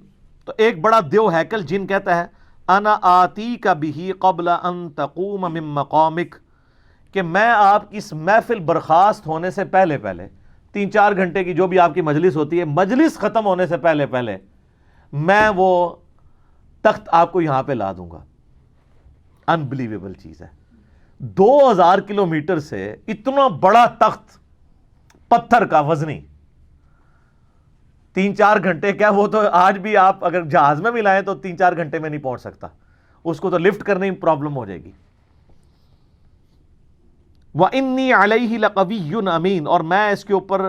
تو ایک بڑا دیو ہیکل جن کہتا ہے انا آتیک بہ قبل ان تقوم من مقامک، کہ میں آپ کی اس محفل برخاست ہونے سے پہلے 3-4 گھنٹے کی جو بھی آپ کی مجلس ہوتی ہے، مجلس ختم ہونے سے پہلے میں وہ تخت آپ کو یہاں پہ لا دوں گا. انبلیویبل چیز ہے. 2000 کلومیٹر سے اتنا بڑا تخت پتھر کا وزنی 3-4 گھنٹے کیا، وہ تو آج بھی آپ اگر جہاز میں بھی لائیں تو 3-4 گھنٹے میں نہیں پہنچ سکتا، اس کو تو لفٹ کرنے میں پرابلم ہو جائے گی. وَإِنِّي عَلَيْهِ لَقَوِيٌّ أَمِينٌ، اور میں اس کے اوپر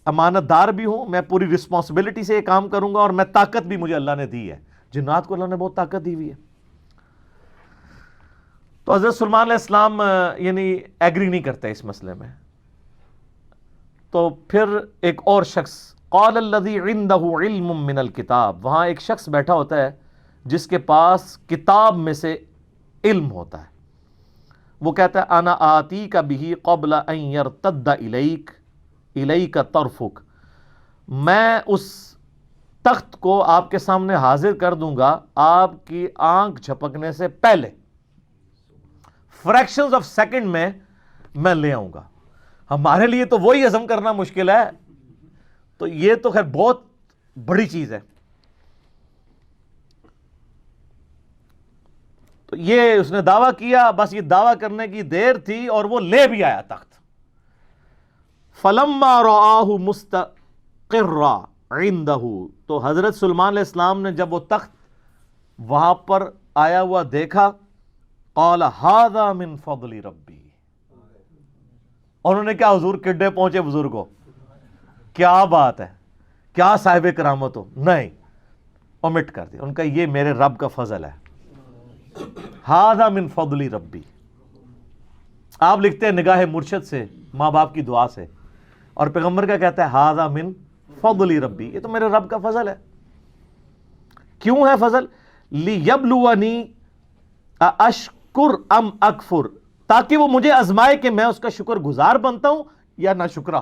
امانت دار بھی ہوں، میں پوری رسپانسبلٹی سے یہ کام کروں گا، اور میں طاقت بھی مجھے اللہ نے دی ہے. جنات کو اللہ نے بہت طاقت دی ہوئی ہے. تو حضرت سلیمان علیہ السلام یعنی ایگری نہیں کرتے اس مسئلے میں. تو پھر ایک اور شخص، قال الذی عندہ علم من الکتاب، وہاں ایک شخص بیٹھا ہوتا ہے جس کے پاس کتاب میں سے علم ہوتا ہے. وہ کہتا ہے انا آتیک بہ قبل ان یرتد الیک طرفک، میں اس تخت کو آپ کے سامنے حاضر کر دوں گا آپ کی آنکھ جھپکنے سے پہلے، فریکشنز آف سیکنڈ میں لے آؤں گا. ہمارے لیے تو وہی ہضم کرنا مشکل ہے، تو یہ تو خیر بہت بڑی چیز ہے. تو یہ اس نے دعویٰ کیا، بس یہ دعویٰ کرنے کی دیر تھی اور وہ لے بھی آیا تخت. فَلَمَّا رَآهُ مُسْتَقِرًّا عِندَهُ، تو حضرت سلیمان علیہ السلام نے جب وہ تخت وہاں پر آیا ہوا دیکھا، قال هذا من فضل ربی، انہوں نے کیا حضور کڈے پہنچے بزرگوں، کیا بات ہے، کیا صاحب کرامت ہو، نہیں اومٹ کر دیا ان کا، یہ میرے رب کا فضل ہے. ہذا من فضل ربی، آپ لکھتے ہیں نگاہ مرشد سے، ماں باپ کی دعا سے، اور پیغمبر کا کہتا ہے ہذا من فضل ربی، یہ تو میرے رب کا فضل ہے. کیوں ہے فضل؟ لیبلونی اشکر ام اکفر، تاکہ وہ مجھے آزمائے کہ میں اس کا شکر گزار بنتا ہوں یا نہ شکرا.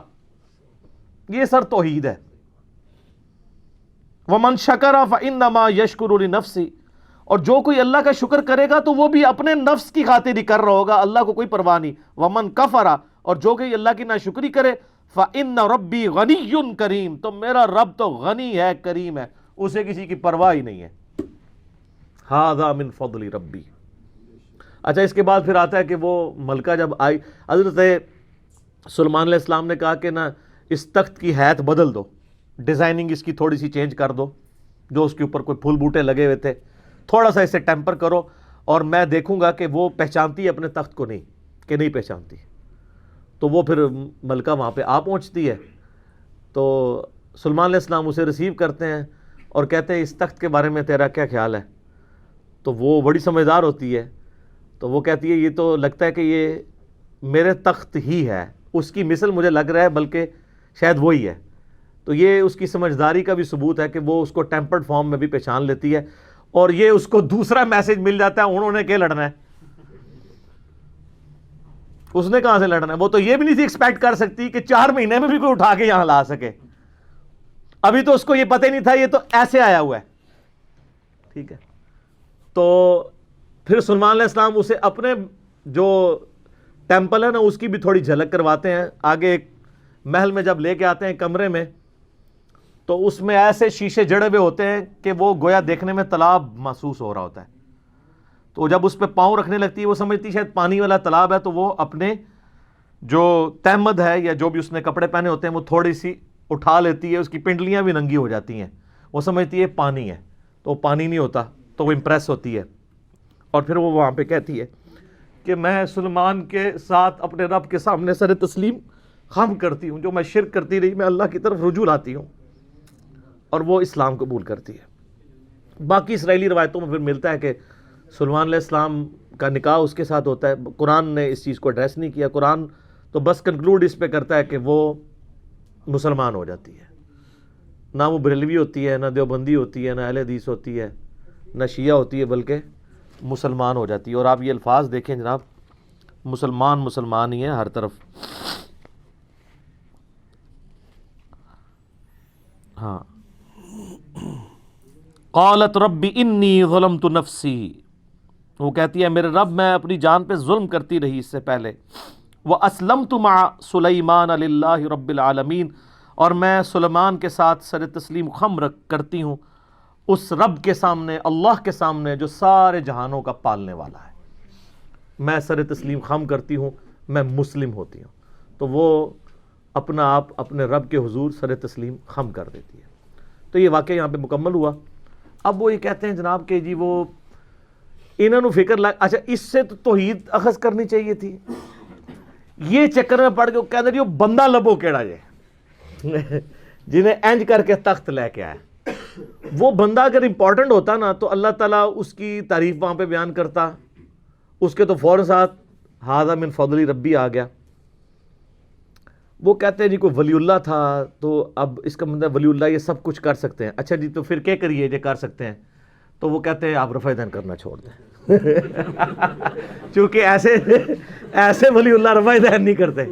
یہ سر توحید ہے. ومن شکر فانما یشکر لنفسہ، اور جو کوئی اللہ کا شکر کرے گا تو وہ بھی اپنے نفس کی خاطر ہی کر رہا ہوگا، اللہ کو کوئی پرواہ نہیں. ومن کفر، اور جو کوئی اللہ کی ناشکری کرے، فإن ربی غنی کریم، تو میرا رب تو غنی ہے، کریم ہے، اسے کسی کی پرواہ ہی نہیں ہے. ھذا من فضل ربی. اچھا اس کے بعد پھر آتا ہے کہ وہ ملکہ جب آئی، حضرت سلیمان علیہ السلام نے کہا کہ نا اس تخت کی حیت بدل دو، ڈیزائننگ اس کی تھوڑی سی چینج کر دو، جو اس کے اوپر کوئی پھول بوٹے لگے ہوئے تھے تھوڑا سا اسے ٹیمپر کرو، اور میں دیکھوں گا کہ وہ پہچانتی ہے اپنے تخت کو کہ نہیں پہچانتی. تو وہ پھر ملکہ وہاں پہ آ پہنچتی ہے. تو سلیمان علیہ السلام اسے ریسیو کرتے ہیں اور کہتے ہیں اس تخت کے بارے میں تیرا کیا خیال ہے؟ تو وہ بڑی سمجھدار ہوتی ہے، تو وہ کہتی ہے یہ تو لگتا ہے کہ یہ میرے تخت ہی ہے، اس کی مثل مجھے لگ رہا ہے بلکہ شاید وہی ہے. تو یہ اس کی سمجھداری کا بھی ثبوت ہے کہ وہ اس کو ٹیمپرڈ فارم میں بھی پہچان لیتی ہے. اور یہ اس کو دوسرا میسج مل جاتا ہے، انہوں نے کیا لڑنا ہے، اس نے کہاں سے لڑنا ہے. وہ تو یہ بھی نہیں تھی ایکسپیکٹ کر سکتی کہ 4 مہینے میں بھی کوئی اٹھا کے یہاں لا سکے. ابھی تو اس کو یہ پتہ ہی نہیں تھا یہ تو ایسے آیا ہوا ہے. ٹھیک ہے. تو پھر سلیمان علیہ السلام اسے اپنے جو ٹیمپل ہے نا اس کی بھی تھوڑی جھلک کرواتے ہیں. آگے ایک محل میں جب لے کے آتے ہیں کمرے میں، تو اس میں ایسے شیشے جڑے ہوئے ہوتے ہیں کہ وہ گویا دیکھنے میں تالاب محسوس ہو رہا ہوتا ہے. تو جب اس پہ پاؤں رکھنے لگتی ہے وہ سمجھتی ہے شاید پانی والا تالاب ہے، تو وہ اپنے جو تہمد ہے یا جو بھی اس نے کپڑے پہنے ہوتے ہیں وہ تھوڑی سی اٹھا لیتی ہے، اس کی پنڈلیاں بھی ننگی ہو جاتی ہیں، وہ سمجھتی ہے پانی ہے، تو وہ پانی نہیں ہوتا، تو وہ امپریس ہوتی ہے. اور پھر وہ وہاں پہ کہتی ہے کہ میں سلیمان کے ساتھ اپنے رب کے سامنے سر تسلیم خم کرتی ہوں، جو میں شرک کرتی رہی میں اللہ کی طرف رجوع لاتی ہوں. اور وہ اسلام قبول کرتی ہے. باقی اسرائیلی روایتوں میں پھر ملتا ہے کہ سلیمان علیہ السلام کا نکاح اس کے ساتھ ہوتا ہے. قرآن نے اس چیز کو ایڈریس نہیں کیا. قرآن تو بس کنکلوڈ اس پہ کرتا ہے کہ وہ مسلمان ہو جاتی ہے. نہ وہ بریلوی ہوتی ہے، نہ دیوبندی ہوتی ہے، نہ اہل حدیث ہوتی ہے، نہ شیعہ ہوتی ہے، بلکہ مسلمان ہو جاتی ہے۔ اور آپ یہ الفاظ دیکھیں جناب، مسلمان مسلمان ہی ہیں ہر طرف۔ ہاں، قالت رب انی ظلمت نفسی، وہ کہتی ہے میرے رب میں اپنی جان پہ ظلم کرتی رہی اس سے پہلے، وَأَسْلَمْتُ مَعَ سُلَيْمَانَ لِلَّهِ رَبِّ الْعَالَمِينَ، اور میں سلیمان کے ساتھ سر تسلیم خم کرتی ہوں اس رب کے سامنے، اللہ کے سامنے جو سارے جہانوں کا پالنے والا ہے۔ میں سر تسلیم خم کرتی ہوں، میں مسلم ہوتی ہوں۔ تو وہ اپنا آپ اپنے رب کے حضور سر تسلیم خم کر دیتی ہے۔ تو یہ واقعہ یہاں پہ مکمل ہوا۔ اب وہ یہ کہتے ہیں جناب کہ جی وہ انہوں نے فکر اچھا اس سے تو توحید اخذ کرنی چاہیے تھی، یہ چکر میں پڑ کے وہ کہتے ہیں وہ بندہ لبو کیڑا جے جنہیں انج کر کے تخت لے کے آئے۔ وہ بندہ اگر امپورٹنٹ ہوتا نا تو اللہ تعالیٰ اس کی تعریف وہاں پہ بیان کرتا، اس کے تو فوراً ساتھ ھذا من فضل ربی آ گیا۔ وہ کہتے ہیں جی کوئی ولی اللہ تھا تو اب اس کا مطلب ولی اللہ یہ سب کچھ کر سکتے ہیں۔ اچھا جی تو پھر کیا کریے جو کر سکتے ہیں؟ تو وہ کہتے ہیں آپ رفع دین کرنا چھوڑ دیں چونکہ ایسے ولی اللہ رفع دین نہیں کرتے۔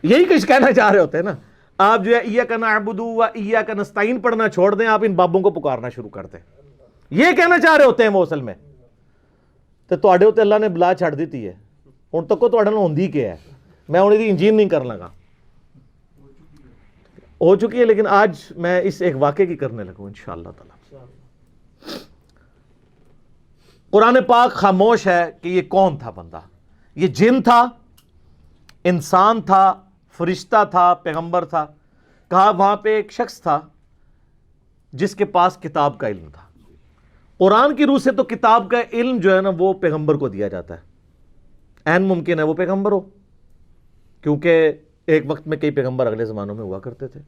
یہی کچھ کہنا چاہ رہے ہوتے ہیں نا آپ، جو ہے ایاک نعبد و ایاک نستعین پڑھنا چھوڑ دیں، آپ ان بابوں کو پکارنا شروع کر دیں۔ یہ کہنا چاہ رہے ہوتے ہیں وہ اصل میں۔ تو تواڈے تے اللہ نے بلا چھڑ دیتی ہے، ہن تک تواڈے نال ہوندی کیا ہے؟ میں ہن دی انجین نہیں کر لگا، ہو چکی ہے، لیکن آج میں اس ایک واقعے کی کرنے لگوں انشاءاللہ تعالی۔ قرآن پاک خاموش ہے کہ یہ کون تھا بندہ، یہ جن تھا، انسان تھا، فرشتہ تھا، پیغمبر تھا؟ کہا وہاں پہ ایک شخص تھا جس کے پاس کتاب کا علم تھا۔ قرآن کی روح سے تو کتاب کا علم جو ہے نا وہ پیغمبر کو دیا جاتا ہے، عین ممکن ہے وہ پیغمبر ہو، کیونکہ ایک وقت میں کئی پیغمبر اگلے زمانوں میں ہوا کرتے تھے۔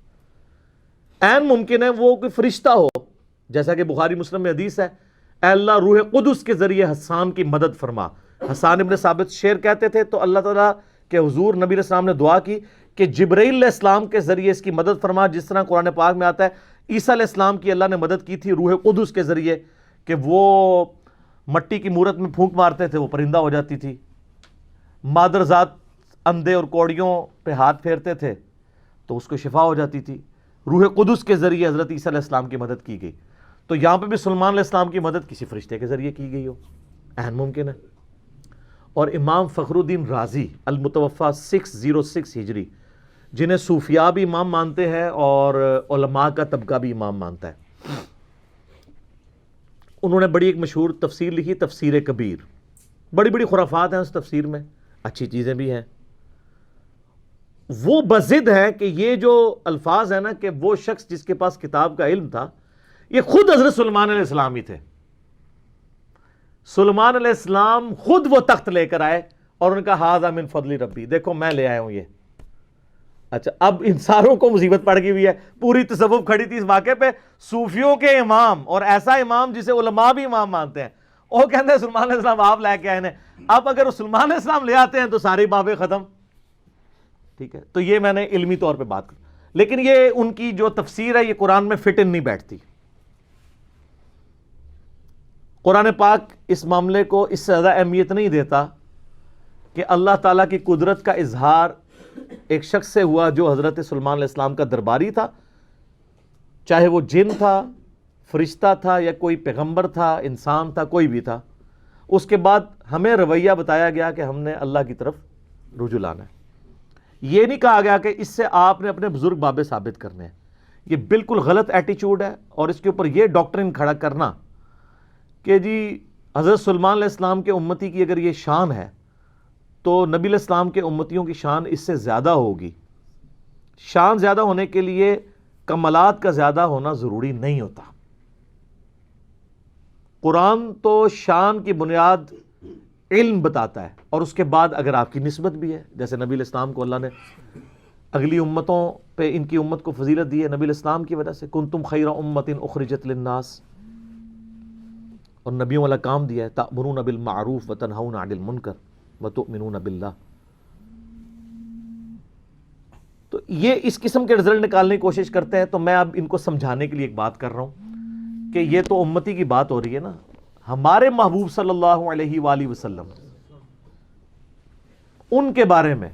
عین ممکن ہے وہ کوئی فرشتہ ہو، جیسا کہ بخاری مسلم میں حدیث ہے، اے اللہ روح قدس کے ذریعے حسان کی مدد فرما۔ حسان ابن ثابت شعر کہتے تھے تو اللہ تعالیٰ کے حضور نبی علیہ السلام نے دعا کی کہ جبرائیل علیہ السلام کے ذریعے اس کی مدد فرما، جس طرح قرآن پاک میں آتا ہے عیسیٰ علیہ السلام کی اللہ نے مدد کی تھی روح قدس کے ذریعے کہ وہ مٹی کی مورت میں پھونک مارتے تھے وہ پرندہ ہو جاتی تھی، مادر ذات اندھے اور کوڑیوں پہ ہاتھ پھیرتے تھے تو اس کو شفا ہو جاتی تھی۔ روح قدس کے ذریعے حضرت عیسیٰ علیہ السلام کی مدد کی گئی، تو یہاں پہ بھی سلیمان علیہ السلام کی مدد کسی فرشتے کے ذریعے کی گئی ہو، عین ممکن ہے۔ اور امام فخر الدین رازی المتوفی 606 ہجری، جنہیں صوفیاء بھی امام مانتے ہیں اور علماء کا طبقہ بھی امام مانتا ہے، انہوں نے بڑی ایک مشہور تفسیر لکھی، تفسیر کبیر۔ بڑی بڑی خرافات ہیں اس تفسیر میں، اچھی چیزیں بھی ہیں۔ وہ بضد ہے کہ یہ جو الفاظ ہیں نا کہ وہ شخص جس کے پاس کتاب کا علم تھا یہ خود حضرت سلیمان علیہ السلام ہی تھے۔ سلیمان علیہ السلام خود وہ تخت لے کر آئے اور ان کا ھذا من فضل ربی، دیکھو میں لے آیا ہوں یہ۔ اچھا اب ان ساروں کو مصیبت پڑ گئی ہوئی ہے، پوری تصوف کھڑی تھی اس واقعے پہ، صوفیوں کے امام اور ایسا امام جسے علماء بھی امام مانتے ہیں، وہ کہتے ہیں سلیمان علیہ السلام آپ لے کے آئے ہیں۔ اب اگر سلیمان علیہ السلام لے آتے ہیں تو ساری بابیں ختم، ٹھیک ہے؟ تو یہ میں نے علمی طور پہ بات کی، لیکن یہ ان کی جو تفسیر ہے یہ قرآن میں فٹ ان نہیں بیٹھتی۔ قرآن پاک اس معاملے کو اس سے زیادہ اہمیت نہیں دیتا کہ اللہ تعالیٰ کی قدرت کا اظہار ایک شخص سے ہوا جو حضرت سلیمان علیہ السلام کا درباری تھا، چاہے وہ جن تھا، فرشتہ تھا، یا کوئی پیغمبر تھا، انسان تھا، کوئی بھی تھا۔ اس کے بعد ہمیں رویہ بتایا گیا کہ ہم نے اللہ کی طرف رجوع لانا ہے۔ یہ نہیں کہا گیا کہ اس سے آپ نے اپنے بزرگ بابے ثابت کرنے ہیں، یہ بالکل غلط ایٹیچیوڈ ہے۔ اور اس کے اوپر یہ ڈاکٹرن کھڑا کرنا کہ جی حضرت سلیمان علیہ السلام کے امتی کی اگر یہ شان ہے تو نبی علیہ السلام کے امتیوں کی شان اس سے زیادہ ہوگی۔ شان زیادہ ہونے کے لیے کمالات کا زیادہ ہونا ضروری نہیں ہوتا۔ قرآن تو شان کی بنیاد علم بتاتا ہے، اور اس کے بعد اگر آپ کی نسبت بھی ہے، جیسے نبی علیہ السلام کو اللہ نے اگلی امتوں پہ ان کی امت کو فضیلت دی ہے نبی علیہ السلام کی وجہ سے، کنتم خیر امت اخرجت للناس، اور نبیوں والا کام دیا ہے، تأمرون بالمعروف وتنہون عن المنکر وتؤمنون باللہ۔ تو تو یہ اس قسم کے رزلٹ نکالنے کی کوشش کرتے ہیں. تو میں اب ان کو سمجھانے کے لیے ایک بات کر رہا ہوں کہ یہ تو امتی کی بات ہو رہی ہے نا. ہمارے محبوب صلی اللہ علیہ وآلہ وسلم ان کے بارے میں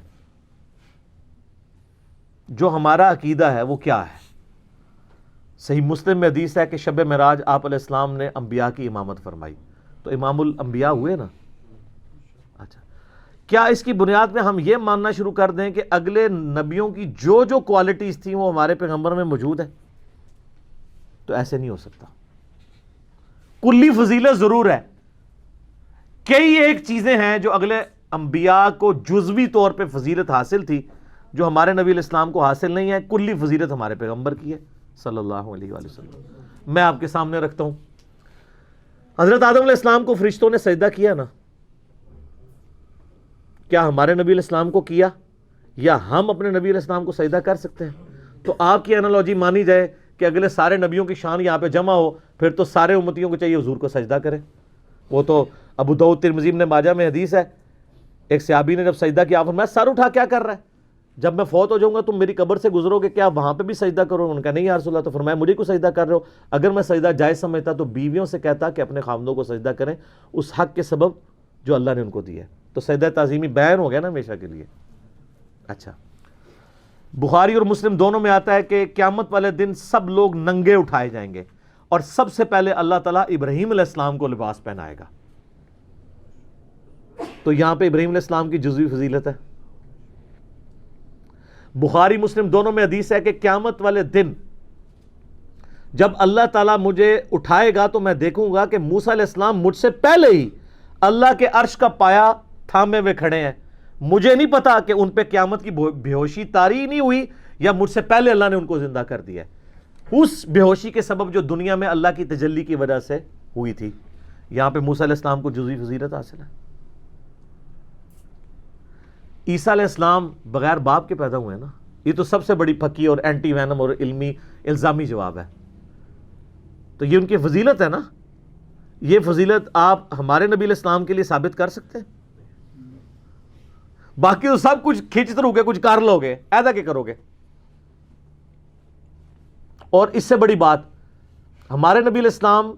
جو ہمارا عقیدہ ہے وہ کیا ہے؟ صحیح مسلم میں حدیث ہے کہ شب معراج آپ علیہ السلام نے انبیاء کی امامت فرمائی. تو امام الانبیاء ہوئے نا. اچھا، کیا اس کی بنیاد میں ہم یہ ماننا شروع کر دیں کہ اگلے نبیوں کی جو جو کوالٹیز تھیں وہ ہمارے پیغمبر میں موجود ہے؟ تو ایسے نہیں ہو سکتا. کلی فضیلت ضرور ہے. کئی ایک چیزیں ہیں جو اگلے انبیاء کو جزوی طور پہ فضیلت حاصل تھی جو ہمارے نبی علیہ السلام کو حاصل نہیں ہے. کلی فضیلت ہمارے پیغمبر کی ہے صلی اللہ علیہ وآلہ وسلم. میں آپ کے سامنے رکھتا ہوں. حضرت آدم علیہ السلام کو فرشتوں نے سجدہ کیا نا. کیا ہمارے نبی علیہ السلام کو کیا یا ہم اپنے نبی علیہ السلام کو سجدہ کر سکتے ہیں؟ تو آپ کی انالوجی مانی جائے کہ اگلے سارے نبیوں کی شان یہاں پہ جمع ہو، پھر تو سارے امتیوں کو چاہیے حضور کو سجدہ کرے. وہ تو ابو داؤد ترمذی ابن ماجہ میں حدیث ہے، ایک صحابی نے جب سجدہ کیا فرمایا سر اٹھا کیا کر رہا ہے؟ جب میں فوت ہو جاؤں گا تم میری قبر سے گزرو گے، کیا وہاں پہ بھی سجدہ کرو؟ انہوں نے کہا نہیں یا رسول اللہ. تو فرمایا مجھے کو سجدہ کر رہے ہو؟ اگر میں سجدہ جائز سمجھتا تو بیویوں سے کہتا کہ اپنے خامدوں کو سجدہ کریں اس حق کے سبب جو اللہ نے ان کو دیا ہے. تو سجدہ تعظیمی بیان ہو گیا نا ہمیشہ کے لیے. اچھا، بخاری اور مسلم دونوں میں آتا ہے کہ قیامت والے دن سب لوگ ننگے اٹھائے جائیں گے اور سب سے پہلے اللہ تعالیٰ ابراہیم علیہ السلام کو لباس پہنائے گا. تو یہاں پہ ابراہیم علیہ السلام کی جزوی فضیلت ہے. بخاری مسلم دونوں میں حدیث ہے کہ قیامت والے دن جب اللہ تعالیٰ مجھے اٹھائے گا تو میں دیکھوں گا کہ موسیٰ علیہ السلام مجھ سے پہلے ہی اللہ کے عرش کا پایا تھامے ہوئے کھڑے ہیں. مجھے نہیں پتا کہ ان پہ قیامت کی بے ہوشی طاری نہیں ہوئی یا مجھ سے پہلے اللہ نے ان کو زندہ کر دیا ہے. اس بے ہوشی کے سبب جو دنیا میں اللہ کی تجلی کی وجہ سے ہوئی تھی. یہاں پہ موسیٰ علیہ السلام کو جزوی فضیلت حاصل ہے. عیسیٰ علیہ السلام بغیر باپ کے پیدا ہوئے نا. یہ تو سب سے بڑی پھکی اور اینٹی وینم اور علمی الزامی جواب ہے. تو یہ ان کی فضیلت ہے نا. یہ فضیلت آپ ہمارے نبی علیہ السلام کے لیے ثابت کر سکتے ہیں؟ باقی تو سب کچھ کھینچتے رہو گے، کچھ کر لو گے، ایسا کہ کرو گے. اور اس سے بڑی بات، ہمارے نبی علیہ السلام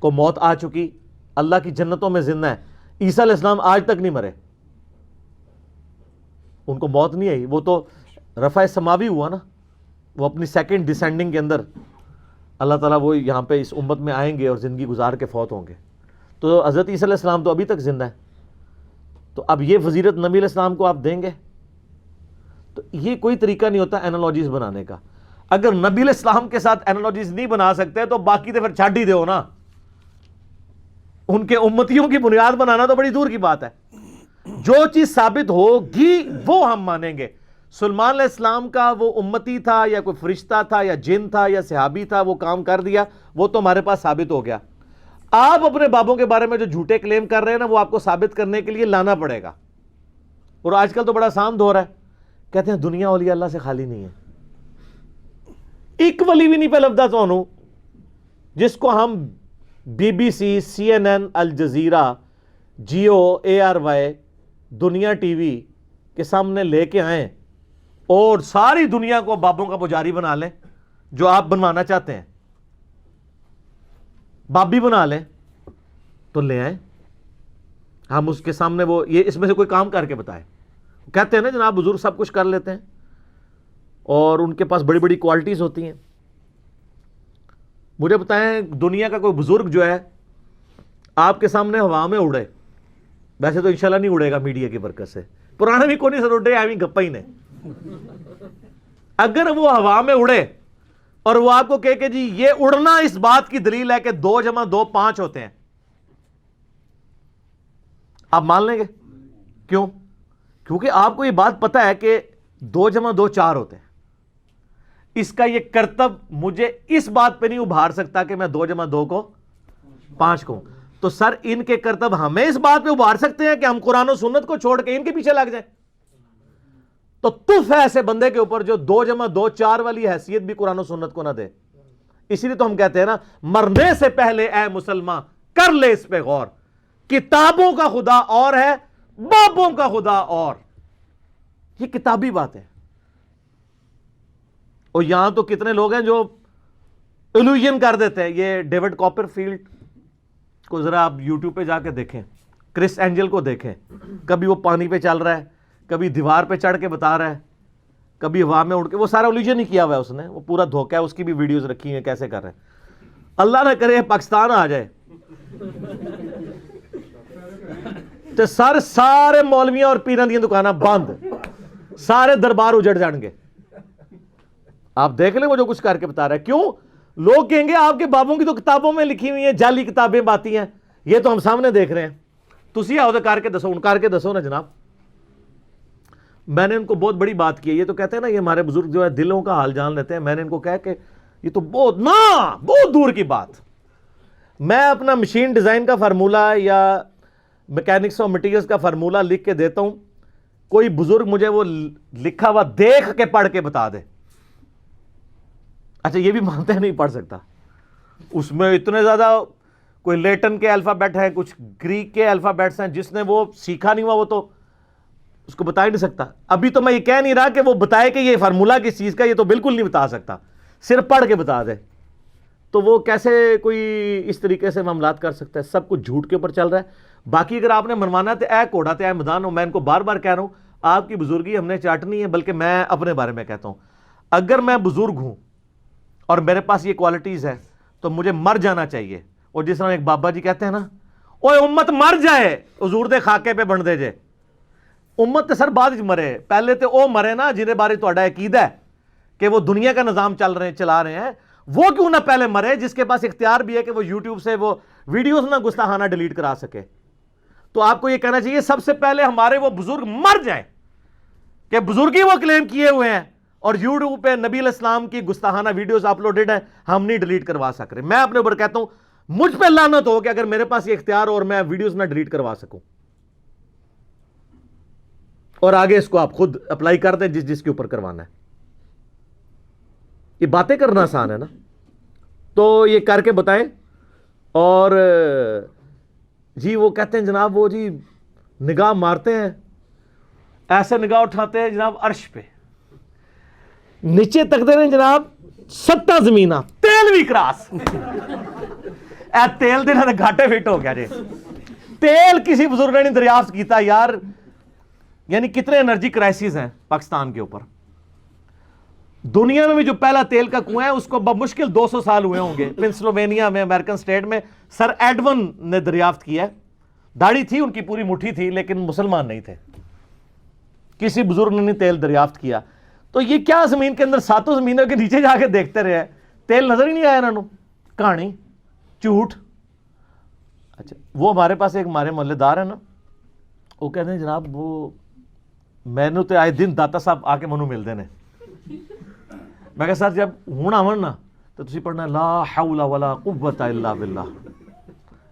کو موت آ چکی، اللہ کی جنتوں میں زندہ ہے. عیسیٰ علیہ السلام آج تک نہیں مرے، ان کو موت نہیں آئی. وہ تو رفع سماوی ہوا نا. وہ اپنی سیکنڈ ڈیسینڈنگ کے اندر اللہ تعالیٰ وہ یہاں پہ اس امت میں آئیں گے اور زندگی گزار کے فوت ہوں گے. تو حضرت عیسیٰ علیہ السلام تو ابھی تک زندہ ہے. تو اب یہ فضیلت نبی علیہ السلام کو آپ دیں گے؟ تو یہ کوئی طریقہ نہیں ہوتا انالوجیز بنانے کا. اگر نبی علیہ السلام کے ساتھ انالوجیز نہیں بنا سکتے تو باقی تو پھر چھاڑ ہی دو نا. ان کے امتیوں کی بنیاد بنانا تو بڑی دور کی بات ہے. جو چیز ثابت ہوگی وہ ہم مانیں گے. سلیمان علیہ السلام کا وہ امتی تھا یا کوئی فرشتہ تھا یا جن تھا یا صحابی تھا، وہ کام کر دیا، وہ تو ہمارے پاس ثابت ہو گیا. آپ اپنے بابوں کے بارے میں جو جھوٹے کلیم کر رہے ہیں نا، وہ آپ کو ثابت کرنے کے لیے لانا پڑے گا. اور آج کل تو بڑا آسان دور ہے، کہتے ہیں دنیا اولیاء اللہ سے خالی نہیں ہے. ایک ولی بھی نہیں پہ لفظ تو جس کو ہم B B C, C N N, Al Jazeera, Geo, A R Y, Dunya T V کے سامنے لے کے آئیں اور ساری دنیا کو بابوں کا پجاری بنا لیں جو آپ بنوانا چاہتے ہیں. باپ بھی بنا لیں تو لے آئیں، ہم اس کے سامنے وہ یہ اس میں سے کوئی کام کر کے بتائیں. کہتے ہیں نا جناب بزرگ سب کچھ کر لیتے ہیں اور ان کے پاس بڑی بڑی کوالٹیز ہوتی ہیں. مجھے بتائیں دنیا کا کوئی بزرگ جو ہے آپ کے سامنے ہوا میں اڑے، ویسے تو انشاءاللہ نہیں اڑے گا میڈیا کی برکت سے، پرانے بھی کوئی نہیں سر اڑے ایویں گپا ہی نے. اگر وہ ہوا میں اڑے اور وہ آپ کو کہے کہ جی یہ اڑنا اس بات کی دلیل ہے کہ 2 + 2 5 ہوتے ہیں، آپ مان لیں گے؟ کیوں؟ کیونکہ آپ کو یہ بات پتہ ہے کہ 2 + 2 4 ہوتے ہیں. اس کا یہ کرتب مجھے اس بات پہ نہیں ابھار سکتا کہ میں 2 + 2 کو 5 کہوں. تو سر ان کے کرتب ہمیں اس بات پہ ابھار سکتے ہیں کہ ہم قرآن و سنت کو چھوڑ کے ان کے پیچھے لگ جائیں؟ تو تف ہے ایسے بندے کے اوپر جو 2 + 2 4 والی حیثیت بھی قرآن و سنت کو نہ دے. اسی لیے تو ہم کہتے ہیں نا، مرنے سے پہلے اے مسلمان کر لے اس پہ غور. کتابوں کا خدا اور ہے، بابوں کا خدا اور. یہ کتابی بات ہے. اور یہاں تو کتنے لوگ ہیں جو ایلوژن کر دیتے ہیں. یہ ڈیوڈ کاپر فیلڈ کو ذرا آپ یوٹیوب پہ جا کے دیکھیں, کرس اینجل کو دیکھیں, کبھی وہ پانی پہ چل رہا ہے, کبھی دیوار پہ چڑھ کے بتا رہا ہے, کبھی ہوا میں اڑ کے, وہ سارا ایلوژن ہی کیا ہوا ہے اس نے, وہ پورا دھوکا ہے, اس کی بھی ویڈیوز رکھی ہیں کیسے کر رہے ہیں. اللہ نہ کرے پاکستان آ جائے تو سارے مولویاں اور پیراں دی دکاناں بند, سارے دربار اجڑ جان گے. آپ دیکھ لیں وہ جو کچھ کر کے بتا رہا ہے. کیوں؟ لوگ کہیں گے آپ کے بابوں کی تو کتابوں میں لکھی ہوئی ہیں, جعلی کتابیں باتی ہیں, یہ تو ہم سامنے دیکھ رہے ہیں. تسی آؤ تو کر کے دسو نا جناب. میں نے ان کو بہت بڑی بات کی ہے. یہ تو کہتے ہیں نا یہ ہمارے بزرگ جو ہے دلوں کا حال جان لیتے ہیں. میں نے ان کو کہا کہ یہ تو بہت دور کی بات. میں اپنا مشین ڈیزائن کا فارمولہ یا میکینکس اور مٹیریلز کا فارمولہ لکھ کے دیتا ہوں, کوئی بزرگ مجھے وہ لکھا ہوا دیکھ کے پڑھ کے بتا دے. اچھا یہ بھی مانتے ہیں نہیں پڑھ سکتا, اس میں اتنے زیادہ کوئی لیٹن کے الفابیٹ ہیں, کچھ گریک کے الفابیٹس ہیں, جس نے وہ سیکھا نہیں ہوا وہ تو اس کو بتا ہی نہیں سکتا. ابھی تو میں یہ کہہ نہیں رہا کہ وہ بتائے کہ یہ فارمولہ کس چیز کا, یہ تو بالکل نہیں بتا سکتا, صرف پڑھ کے بتا دے. تو وہ کیسے کوئی اس طریقے سے معاملات کر سکتا ہے؟ سب کچھ جھوٹ کے اوپر چل رہا ہے. باقی اگر آپ نے منوانا ہے تو اے کوڑا تے اے میدان ہو. میں ان کو بار بار کہہ رہا ہوں آپ کی بزرگی ہم نے چاٹنی ہے. بلکہ میں اپنے بارے میں کہتا ہوں, اگر میں بزرگ ہوں اور میرے پاس یہ کوالٹیز ہے تو مجھے مر جانا چاہیے. اور جس طرح ایک بابا جی کہتے ہیں نا, اوے امت مر جائے حضور دے خاکے پہ بن دے جے. امت تے سر بعد وچ مرے, پہلے تے او مرے نا جنہیں بارے تہاڈا عقیدہ ہے کہ وہ دنیا کا نظام چلا رہے ہیں, وہ کیوں نہ پہلے مرے جس کے پاس اختیار بھی ہے کہ وہ یوٹیوب سے وہ ویڈیوز نہ گستاخانہ ڈیلیٹ کرا سکے. تو آپ کو یہ کہنا چاہیے سب سے پہلے ہمارے وہ بزرگ مر جائیں کہ بزرگی وہ کلیم کیے ہوئے ہیں, اور یوٹیوب پہ نبی علیہ السلام کی گستاخانہ ویڈیوز اپلوڈڈ ہیں, ہم نہیں ڈیلیٹ کروا سک رہے. میں اپنے اوپر کہتا ہوں مجھ پہ لعنت ہو کہ اگر میرے پاس یہ اختیار ہو اور میں ویڈیوز نہ ڈیلیٹ کروا سکوں. اور آگے اس کو آپ خود اپلائی کر دیں جس کے اوپر کروانا ہے. یہ باتیں کرنا آسان ہے نا, تو یہ کر کے بتائیں. اور جی وہ کہتے ہیں جناب وہ جی نگاہ مارتے ہیں, ایسے نگاہ اٹھاتے ہیں جناب عرش پہ, نیچے تکتے ہیں جناب 7 زمینہ, تیل بھی کراس. اے تیل دے گھاٹے فٹ ہو گیا جی. تیل کسی بزرگ نے نہیں دریافت کیتا یار. یعنی کتنے انرجی کرائسس ہیں پاکستان کے اوپر. دنیا میں بھی جو پہلا تیل کا کنواں ہے اس کو بمشکل 200 سال ہوئے ہوں گے. پنسلوینیا میں امریکن سٹیٹ میں سر ایڈون نے دریافت کیا ہے. داڑھی تھی ان کی پوری مٹھی تھی لیکن مسلمان نہیں تھے. کسی بزرگ نے نہیں تیل دریافت کیا. تو یہ کیا زمین کے اندر 7 زمینوں کے نیچے جا کے دیکھتے رہے, تیل نظر ہی نہیں آیا انہوں. کہانی جھوٹ. اچھا وہ ہمارے پاس ایک ہمارے محلے دار ہیں نا, وہ کہتے ہیں جناب وہ میں نے تو آئے دن داتا صاحب آ کے منو ملتے ہیں. میں کہا سر جب ہوں آون نا تو تسی پڑھنا لا حول ولا قوت الا باللہ.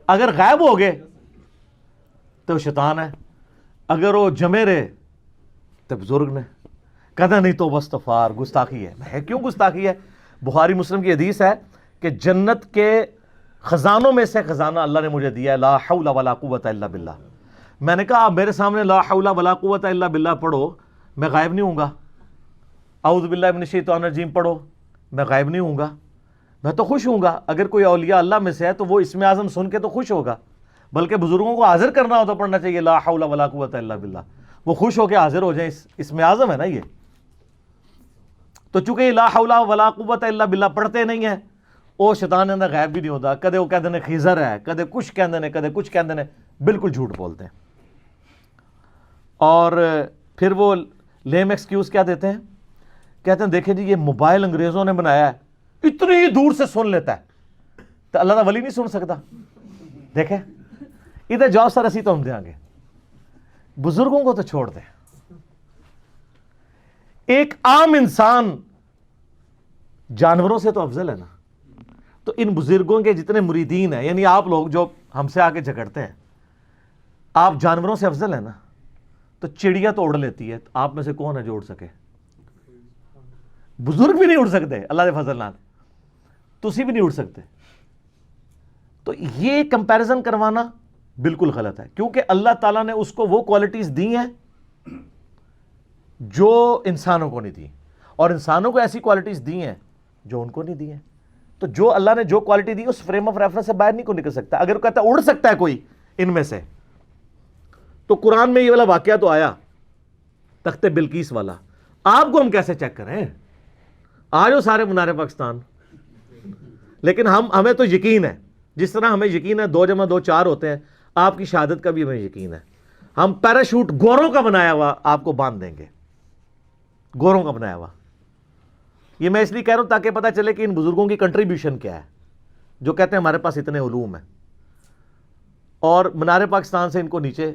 اگر غائب ہو گئے تو شیطان ہے, اگر وہ جمے رہے تو بزرگ نے. کہتا نہیں تو استغفار, گستاخی ہے. کیوں گستاخی ہے؟ بخاری مسلم کی حدیث ہے کہ جنت کے خزانوں میں سے خزانہ اللہ نے مجھے دیا ہے, لا حول ولا قوت الا باللہ. میں نے کہا آپ میرے سامنے لا حول ولا قوت الا باللہ پڑھو, میں غائب نہیں ہوں گا. اعوذ باللہ من الشیطان الرجیم پڑھو, میں غائب نہیں ہوں گا. میں تو خوش ہوں گا. اگر کوئی اولیاء اللہ میں سے ہے تو وہ اسم اعظم سن کے تو خوش ہوگا. بلکہ بزرگوں کو حاضر کرنا ہو تو پڑھنا چاہیے لا حول ولا قوت الا باللہ. وہ خوش ہو کے حاضر ہو جائیں, اسم اعظم ہے نا یہ. تو چونکہ یہ لا حول ولا قوت الا باللہ پڑھتے نہیں ہیں, وہ شیطان اندر غائب بھی نہیں ہوتا. کدے وہ کہتے ہیں خضر ہے, کدے کچھ کہتے ہیں, کدے کچھ کہتے ہیں, بالکل جھوٹ بولتے ہیں. اور پھر وہ لیم ایکسکیوز کیا دیتے ہیں, کہتے ہیں دیکھیں جی یہ موبائل انگریزوں نے بنایا ہے, اتنی ہی دور سے سن لیتا ہے, تو اللہ کا ولی نہیں سن سکتا. دیکھیں ادھر جاؤ سر اسی تو ہم دیں گے, بزرگوں کو تو چھوڑ دیں. ایک عام انسان جانوروں سے تو افضل ہے نا. تو ان بزرگوں کے جتنے مریدین ہیں, یعنی آپ لوگ جو ہم سے آ کے جھگڑتے ہیں, آپ جانوروں سے افضل ہیں نا. تو چڑیا تو اڑ لیتی ہے, آپ میں سے کون ہے جو اڑ سکے؟ بزرگ بھی نہیں اڑ سکتے اللہ کے فضل نال, تسی بھی نہیں اڑ سکتے. تو یہ کمپیریزن کروانا بالکل غلط ہے, کیونکہ اللہ تعالیٰ نے اس کو وہ کوالٹیز دی ہیں جو انسانوں کو نہیں دی. اور انسانوں کو ایسی کوالٹیز دی ہیں جو ان کو نہیں دی ہیں. تو جو اللہ نے جو کوالٹی دی اس فریم آف ریفرنس سے باہر نہیں کو نکل سکتا. اگر وہ کہتا ہے اڑ سکتا ہے کوئی ان میں سے, تو قرآن میں یہ والا واقعہ تو آیا تخت بلقیس والا, آپ کو ہم کیسے چیک کریں؟ آ جاؤ سارے منار پاکستان. لیکن ہمیں تو یقین ہے, جس طرح ہمیں یقین ہے 2 × 2 4 ہوتے ہیں, آپ کی شہادت کا بھی ہمیں یقین ہے. ہم پیراشوٹ گوروں کا بنایا ہوا آپ کو باندھ دیں گے, گوروں کا بنایا ہوا. یہ میں اس لیے کہہ رہا ہوں تاکہ پتہ چلے کہ ان بزرگوں کی کنٹریبیوشن کیا ہے, جو کہتے ہیں ہمارے پاس اتنے علوم ہیں, اور منار پاکستان سے ان کو نیچے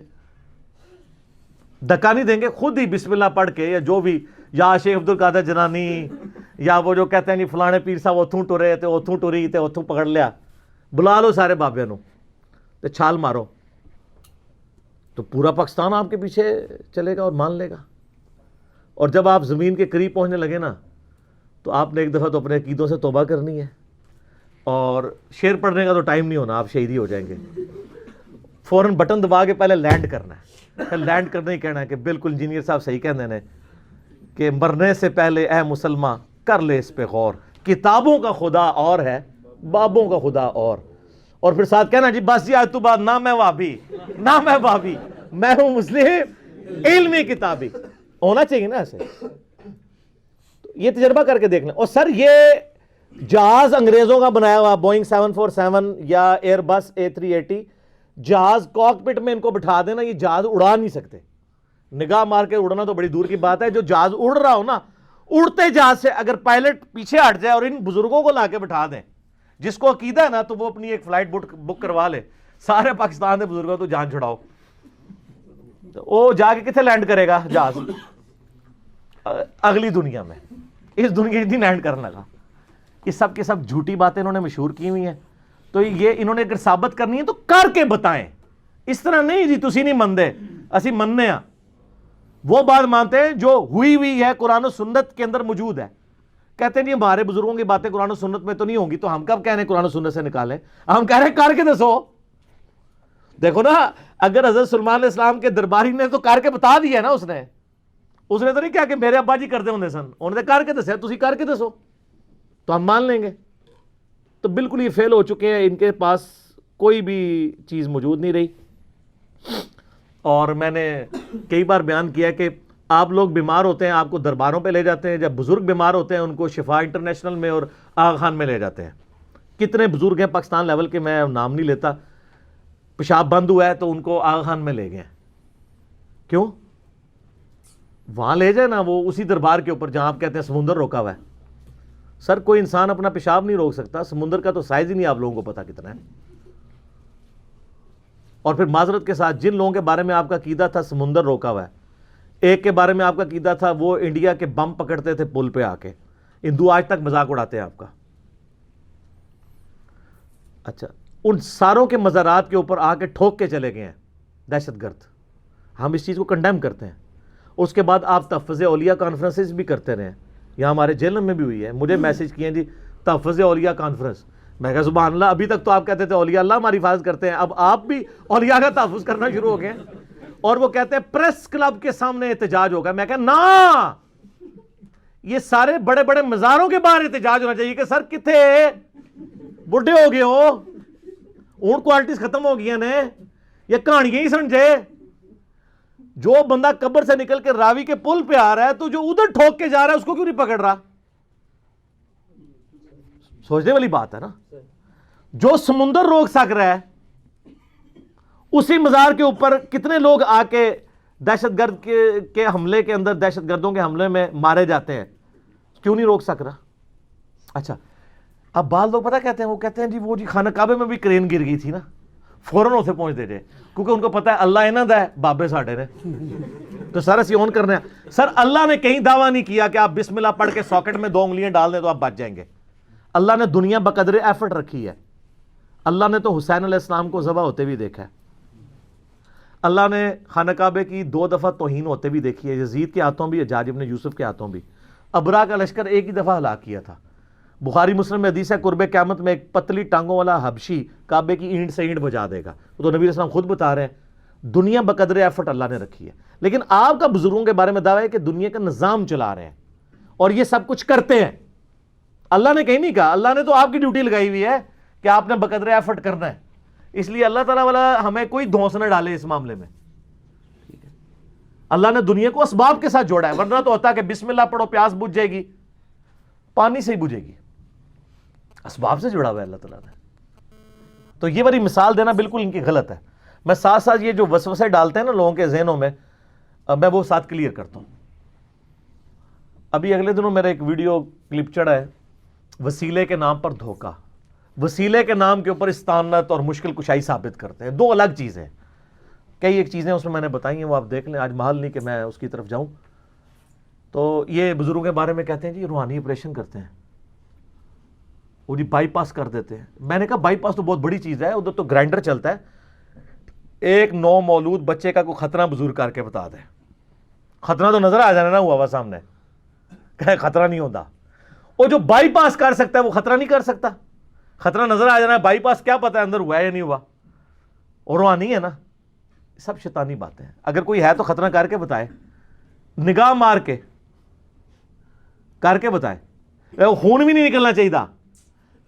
دھکا نہیں دیں گے. خود ہی بسم اللہ پڑھ کے, یا جو بھی, یا شیخ عبد القادر جنانی, یا وہ جو کہتے ہیں نہیں فلانے پیر صاحب اتھوں ٹرے تے اتھوں ٹری تے اتھوں پکڑ لیا, بلا لو سارے بابے نو تے چھال مارو, تو پورا پاکستان آپ کے پیچھے چلے گا اور مان لے گا. اور جب آپ زمین کے قریب پہنچنے لگے نا, تو آپ نے ایک دفعہ تو اپنے عقیدوں سے توبہ کرنی ہے, اور شعر پڑھنے کا تو ٹائم نہیں ہونا, آپ شہید ہی ہو جائیں گے. فوراً بٹن دبا کے پہلے لینڈ کرنا ہے, لینڈ کرنا ہی کہنا ہے کہ بالکل انجینئر صاحب صحیح کہنے ہیں کہ مرنے سے پہلے اے مسلمان کر لے اس پہ غور, کتابوں کا خدا اور ہے بابوں کا خدا اور پھر ساتھ کہنا جی بس جی آج تو بعد نہ میں وابی نہ میں بابی, میں ہوں مسلم علمی کتابی. ہونا چاہیے نا ایسے. یہ تجربہ کر کے دیکھ لیں. اور سر یہ جہاز انگریزوں کا بنایا ہوا بوئنگ 747 یا ایئر بس A380 جہاز, کاکپٹ میں ان کو بٹھا دینا, یہ جہاز اڑا نہیں سکتے. نگاہ مار کے اڑنا تو بڑی دور کی بات ہے. جو جہاز اڑ رہا ہو نا, اڑتے جہاز سے اگر پائلٹ پیچھے ہٹ جائے اور ان بزرگوں کو لا کے بٹھا دیں, جس کو عقیدہ ہے نا, تو وہ اپنی ایک فلائٹ بک کروا لے, سارے پاکستان کے بزرگوں تو جان چھڑاؤ. وہ جا کے کتنے لینڈ کرے گا جہاز؟ اگلی دنیا میں. اس دنیا نہیں لینڈ کرنے لگا. یہ سب کے سب جھوٹی باتیں انہوں نے مشہور کی ہوئی ہیں. تو یہ انہوں نے اگر ثابت کرنی ہے تو کر کے بتائیں. اس طرح نہیں جی تسی نہیں مندے اسی مننے ہاں. وہ بات مانتے ہیں جو ہوئی ہے, قرآن و سنت کے اندر موجود ہے. کہتے ہیں جی ہمارے بزرگوں کی باتیں قرآن و سنت میں تو نہیں ہوں گی, تو ہم کب کہہ رہے ہیں قرآن و سنت سے نکالیں؟ ہم کہہ رہے ہیں کر کے دسو. دیکھو نا, اگر حضرت سلیمان علیہ السلام کے درباری نے تو کر کے بتا دیا نا, اس نے تو نہیں کہا کہ میرے ابا جی کرتے ہوں سن, انہوں نے کر کے دسیا, تسی کر کے دسو تو ہم مان لیں گے. تو بالکل یہ فیل ہو چکے ہیں, ان کے پاس کوئی بھی چیز موجود نہیں رہی. اور میں نے کئی بار بیان کیا کہ آپ لوگ بیمار ہوتے ہیں, آپ کو درباروں پہ لے جاتے ہیں. جب بزرگ بیمار ہوتے ہیں ان کو شفا انٹرنیشنل میں اور آغا خان میں لے جاتے ہیں. کتنے بزرگ ہیں پاکستان لیول کے, میں نام نہیں لیتا, پیشاب بند ہوا ہے تو ان کو آغا خان میں لے گئے. کیوں؟ وہاں لے جائے نا, وہ اسی دربار کے اوپر جہاں آپ کہتے ہیں سمندر روکا ہوا ہے. سر کوئی انسان اپنا پیشاب نہیں روک سکتا, سمندر کا تو سائز ہی نہیں آپ لوگوں کو پتا کتنا ہے. اور پھر معذرت کے ساتھ جن لوگوں کے بارے میں آپ کا عقیدہ تھا سمندر روکا ہوا ہے, ایک کے بارے میں آپ کا عقیدہ تھا وہ انڈیا کے بم پکڑتے تھے پل پہ آ کے, ہندو آج تک مذاق اڑاتے ہیں آپ کا. اچھا, ان ساروں کے مزارات کے اوپر آ کے ٹھوک کے چلے گئے ہیں دہشت گرد. ہم اس چیز کو کنڈیم کرتے ہیں. اس کے بعد آپ تحفظ اولیاء کانفرنسز بھی کرتے رہے ہیں, یہاں ہمارے جیلم میں بھی ہوئی ہے. مجھے میسج کیے ہیں جی تحفظ اولیاء کانفرنس. میں کہا سبحان اللہ, ابھی تک تو آپ کہتے تھے اولیاء اللہ ہماری حفاظت کرتے ہیں, اب آپ بھی اولیاء کا تحفظ کرنا شروع ہو گئے. اور وہ کہتے ہیں پریس کلب کے سامنے احتجاج ہوگا. میں کہا نا, یہ سارے بڑے بڑے مزاروں کے باہر احتجاج ہونا چاہیے کہ سر کتنے بڈھے ہو گئے ہو, اون کوالٹیز ختم ہو گئی ہیں, یہ کہانیاں ہی سمجھے. جو بندہ قبر سے نکل کے راوی کے پل پہ آ رہا ہے, تو جو ادھر ٹھوک کے جا رہا ہے اس کو کیوں نہیں پکڑ رہا؟ سوچنے والی بات ہے نا. جو سمندر روک سک رہا ہے, اسی مزار کے اوپر کتنے لوگ آ کے دہشت گرد کے حملے کے اندر, دہشت گردوں کے حملے میں مارے جاتے ہیں, کیوں نہیں روک سک رہا؟ اچھا, اب بعض لوگ پتہ کہتے ہیں, وہ کہتے ہیں جی وہ جی خانہ کعبے میں بھی کرین گر گئی تھی نا, فوراً اسے پہنچ دے جائے, کیونکہ ان کو پتا ہے اللہ انہاں دا ہے, بابے ساڈے نے, تو سر اسی اون کرنے ہیں. سر اللہ نے کہیں دعویٰ نہیں کیا کہ آپ بسم اللہ پڑھ کے ساکٹ میں 2 انگلیاں ڈال دیں تو آپ بچ جائیں گے. اللہ نے دنیا بقدر ایفرٹ رکھی ہے. اللہ نے تو حسین علیہ السلام کو ذبح ہوتے بھی دیکھا ہے. اللہ نے خانہ کعبے کی 2 دفعہ توہین ہوتے بھی دیکھی ہے, یزید کے ہاتھوں بھی, حجاج ابن یوسف کے ہاتھوں بھی. ابرا کا لشکر ایک ہی دفعہ ہلاک کیا تھا. بخاری مسلم میں حدیث ہے قرب قیامت میں ایک پتلی ٹانگوں والا حبشی کعبے کی اینٹ سے اینٹ بجا دے گا. تو نبی علیہ السلام خود بتا رہے ہیں دنیا بقدر ایفرٹ اللہ نے رکھی ہے. لیکن آپ کا بزرگوں کے بارے میں دعویٰ ہے کہ دنیا کا نظام چلا رہے ہیں, اور یہ سب کچھ کرتے ہیں. اللہ نے کہیں نہیں کہا, اللہ نے تو آپ کی ڈیوٹی لگائی ہوئی ہے کہ آپ نے بقدر ایفرٹ کرنا ہے. اس لیے اللہ تعالیٰ والا ہمیں کوئی دھونس نہ ڈالے اس معاملے میں. اللہ نے دنیا کو اسباب کے ساتھ جوڑا ہے, ورنہ تو ہوتا کہ بسم اللہ پڑھو پیاس بجھ جائے گی, پانی سے ہی بجھے گی. اسباب سے جڑا ہوا ہے اللہ تعالیٰ نے. تو یہ بڑی مثال دینا بالکل ان کی غلط ہے. میں ساتھ ساتھ یہ جو وسوسے ڈالتے ہیں نا لوگوں کے ذہنوں میں, میں وہ ساتھ کلیئر کرتا ہوں. ابھی اگلے دنوں میرا ایک ویڈیو کلپ چڑھا ہے, وسیلے کے نام پر دھوکہ. وسیلے کے نام کے اوپر استعانت اور مشکل کشائی ثابت کرتے ہیں, دو الگ چیزیں. کئی ایک چیزیں اس میں میں نے بتائی ہیں, وہ آپ دیکھ لیں, آج محال نہیں کہ میں اس کی طرف جاؤں. تو یہ بزرگوں کے بارے میں کہتے ہیں جی روحانی آپریشن کرتے ہیں, وہ جی بائی پاس کر دیتے ہیں. میں نے کہا بائی پاس تو بہت بڑی چیز ہے, ادھر تو گرائنڈر چلتا ہے. ایک نو مولود بچے کا کوئی خطرہ بزرگ کر کے بتا دے, خطرہ تو نظر آ جانا نا ہوا وا سامنے, کہ خطرہ نہیں ہوتا. وہ جو بائی پاس کر سکتا ہے وہ خطرہ نہیں کر سکتا. خطرہ نظر آ جانا ہے, بائی پاس کیا پتا ہے اندر ہوا ہے یا نہیں ہوا. اور روحانی ہے نا, سب شیطانی باتیں ہیں. اگر کوئی ہے تو خطرہ کر کے بتائے, نگاہ مار کے بتائے. خون بھی نہیں نکلنا چاہیے,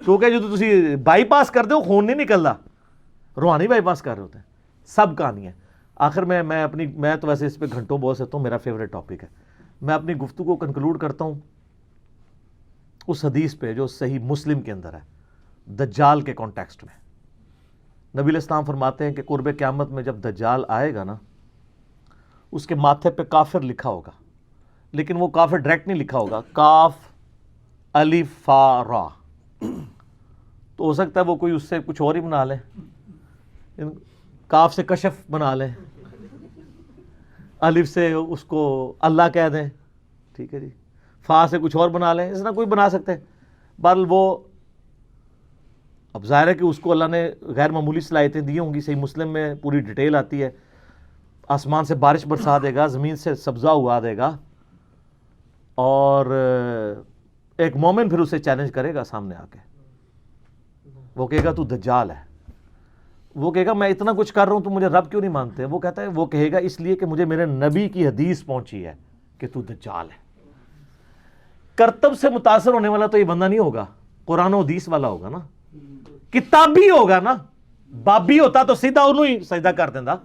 کیونکہ جو تسی بائی پاس کر دے وہ خون نہیں نکلتا, روحانی بائی پاس کر رہے ہوتے ہیں. سب کہانی ہے. آخر میں تو ویسے اس پہ گھنٹوں بول سکتا ہوں, میرا فیوریٹ ٹاپک ہے. میں اپنی گفتگو کو کنکلوڈ کرتا ہوں اس حدیث پہ جو صحیح مسلم کے اندر ہے, دجال کے کانٹیکسٹ میں. نبی علیہ السلام فرماتے ہیں کہ قرب قیامت میں جب دجال آئے گا نا, اس کے ماتھے پہ کافر لکھا ہوگا, لیکن وہ کافر ڈائریکٹ نہیں لکھا ہوگا, کاف الف فا را. تو ہو سکتا ہے وہ کوئی اس سے کچھ اور ہی بنا لے, کاف سے کشف بنا لیں, الف سے اس کو اللہ کہہ دیں, ٹھیک ہے جی, فا سے کچھ اور بنا لیں, اس طرح کوئی بنا سکتے ہیں. بہرحال وہ اب ظاہر ہے کہ اس کو اللہ نے غیر معمولی صلاحیتیں دی ہوں گی. صحیح مسلم میں پوری ڈیٹیل آتی ہے, آسمان سے بارش برسا دے گا, زمین سے سبزہ اگا دے گا, اور ایک مومن پھر اسے چیلنج کرے گا سامنے آ کے. وہ کہے گا تو دجال ہے. وہ کہے گا میں اتنا کچھ کر رہا ہوں تو مجھے رب کیوں نہیں مانتے. وہ کہتا ہے, وہ کہے گا اس لیے کہ مجھے میرے نبی کی حدیث پہنچی ہے کہ تو دجال ہے. کرتب سے متاثر ہونے والا تو یہ بندہ نہیں ہوگا, قرآن و حدیث والا ہوگا نا, کتابی ہوگا نا. بابی ہوتا تو سیدھا انہوں ہی سجدہ کر دینا.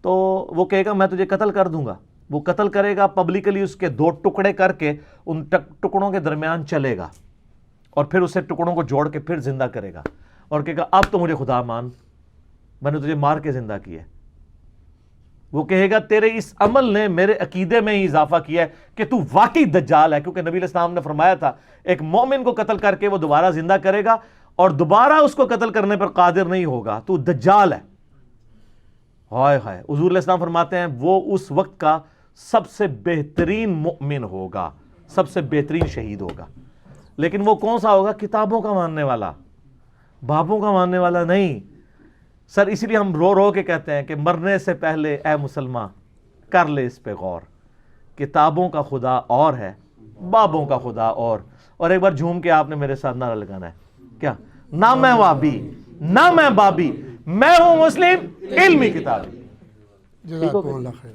تو وہ کہے گا میں تجھے قتل کر دوں گا. وہ قتل کرے گا پبلکلی, اس کے 2 ٹکڑے کر کے ان ٹکڑوں کے درمیان چلے گا, اور پھر اسے ٹکڑوں کو جوڑ کے پھر زندہ کرے گا, اور کہے گا اب تو مجھے خدا مان, میں نے تجھے مار کے زندہ کیا ہے. وہ کہے گا تیرے اس عمل نے میرے عقیدے میں ہی اضافہ کیا ہے کہ تو واقعی دجال ہے, کیونکہ نبی علیہ السلام نے فرمایا تھا ایک مومن کو قتل کر کے وہ دوبارہ زندہ کرے گا اور دوبارہ اس کو قتل کرنے پر قادر نہیں ہوگا, تو دجال ہے. ہائے ہائے. حضور علیہ السلام فرماتے ہیں وہ اس وقت کا سب سے بہترین مؤمن ہوگا, سب سے بہترین شہید ہوگا. لیکن وہ کون سا ہوگا؟ کتابوں کا ماننے والا, بابوں کا ماننے والا نہیں. سر اسی لیے ہم رو رو کے کہتے ہیں کہ مرنے سے پہلے اے مسلمان کر لے اس پہ غور, کتابوں کا خدا اور ہے, بابوں کا خدا اور. اور ایک بار جھوم کے آپ نے میرے ساتھ نعرہ لگانا ہے, کیا؟ نہ میں وابی نہ میں بابی, میں ہوں مسلم علمی کتابی. جزاکم اللہ خیر.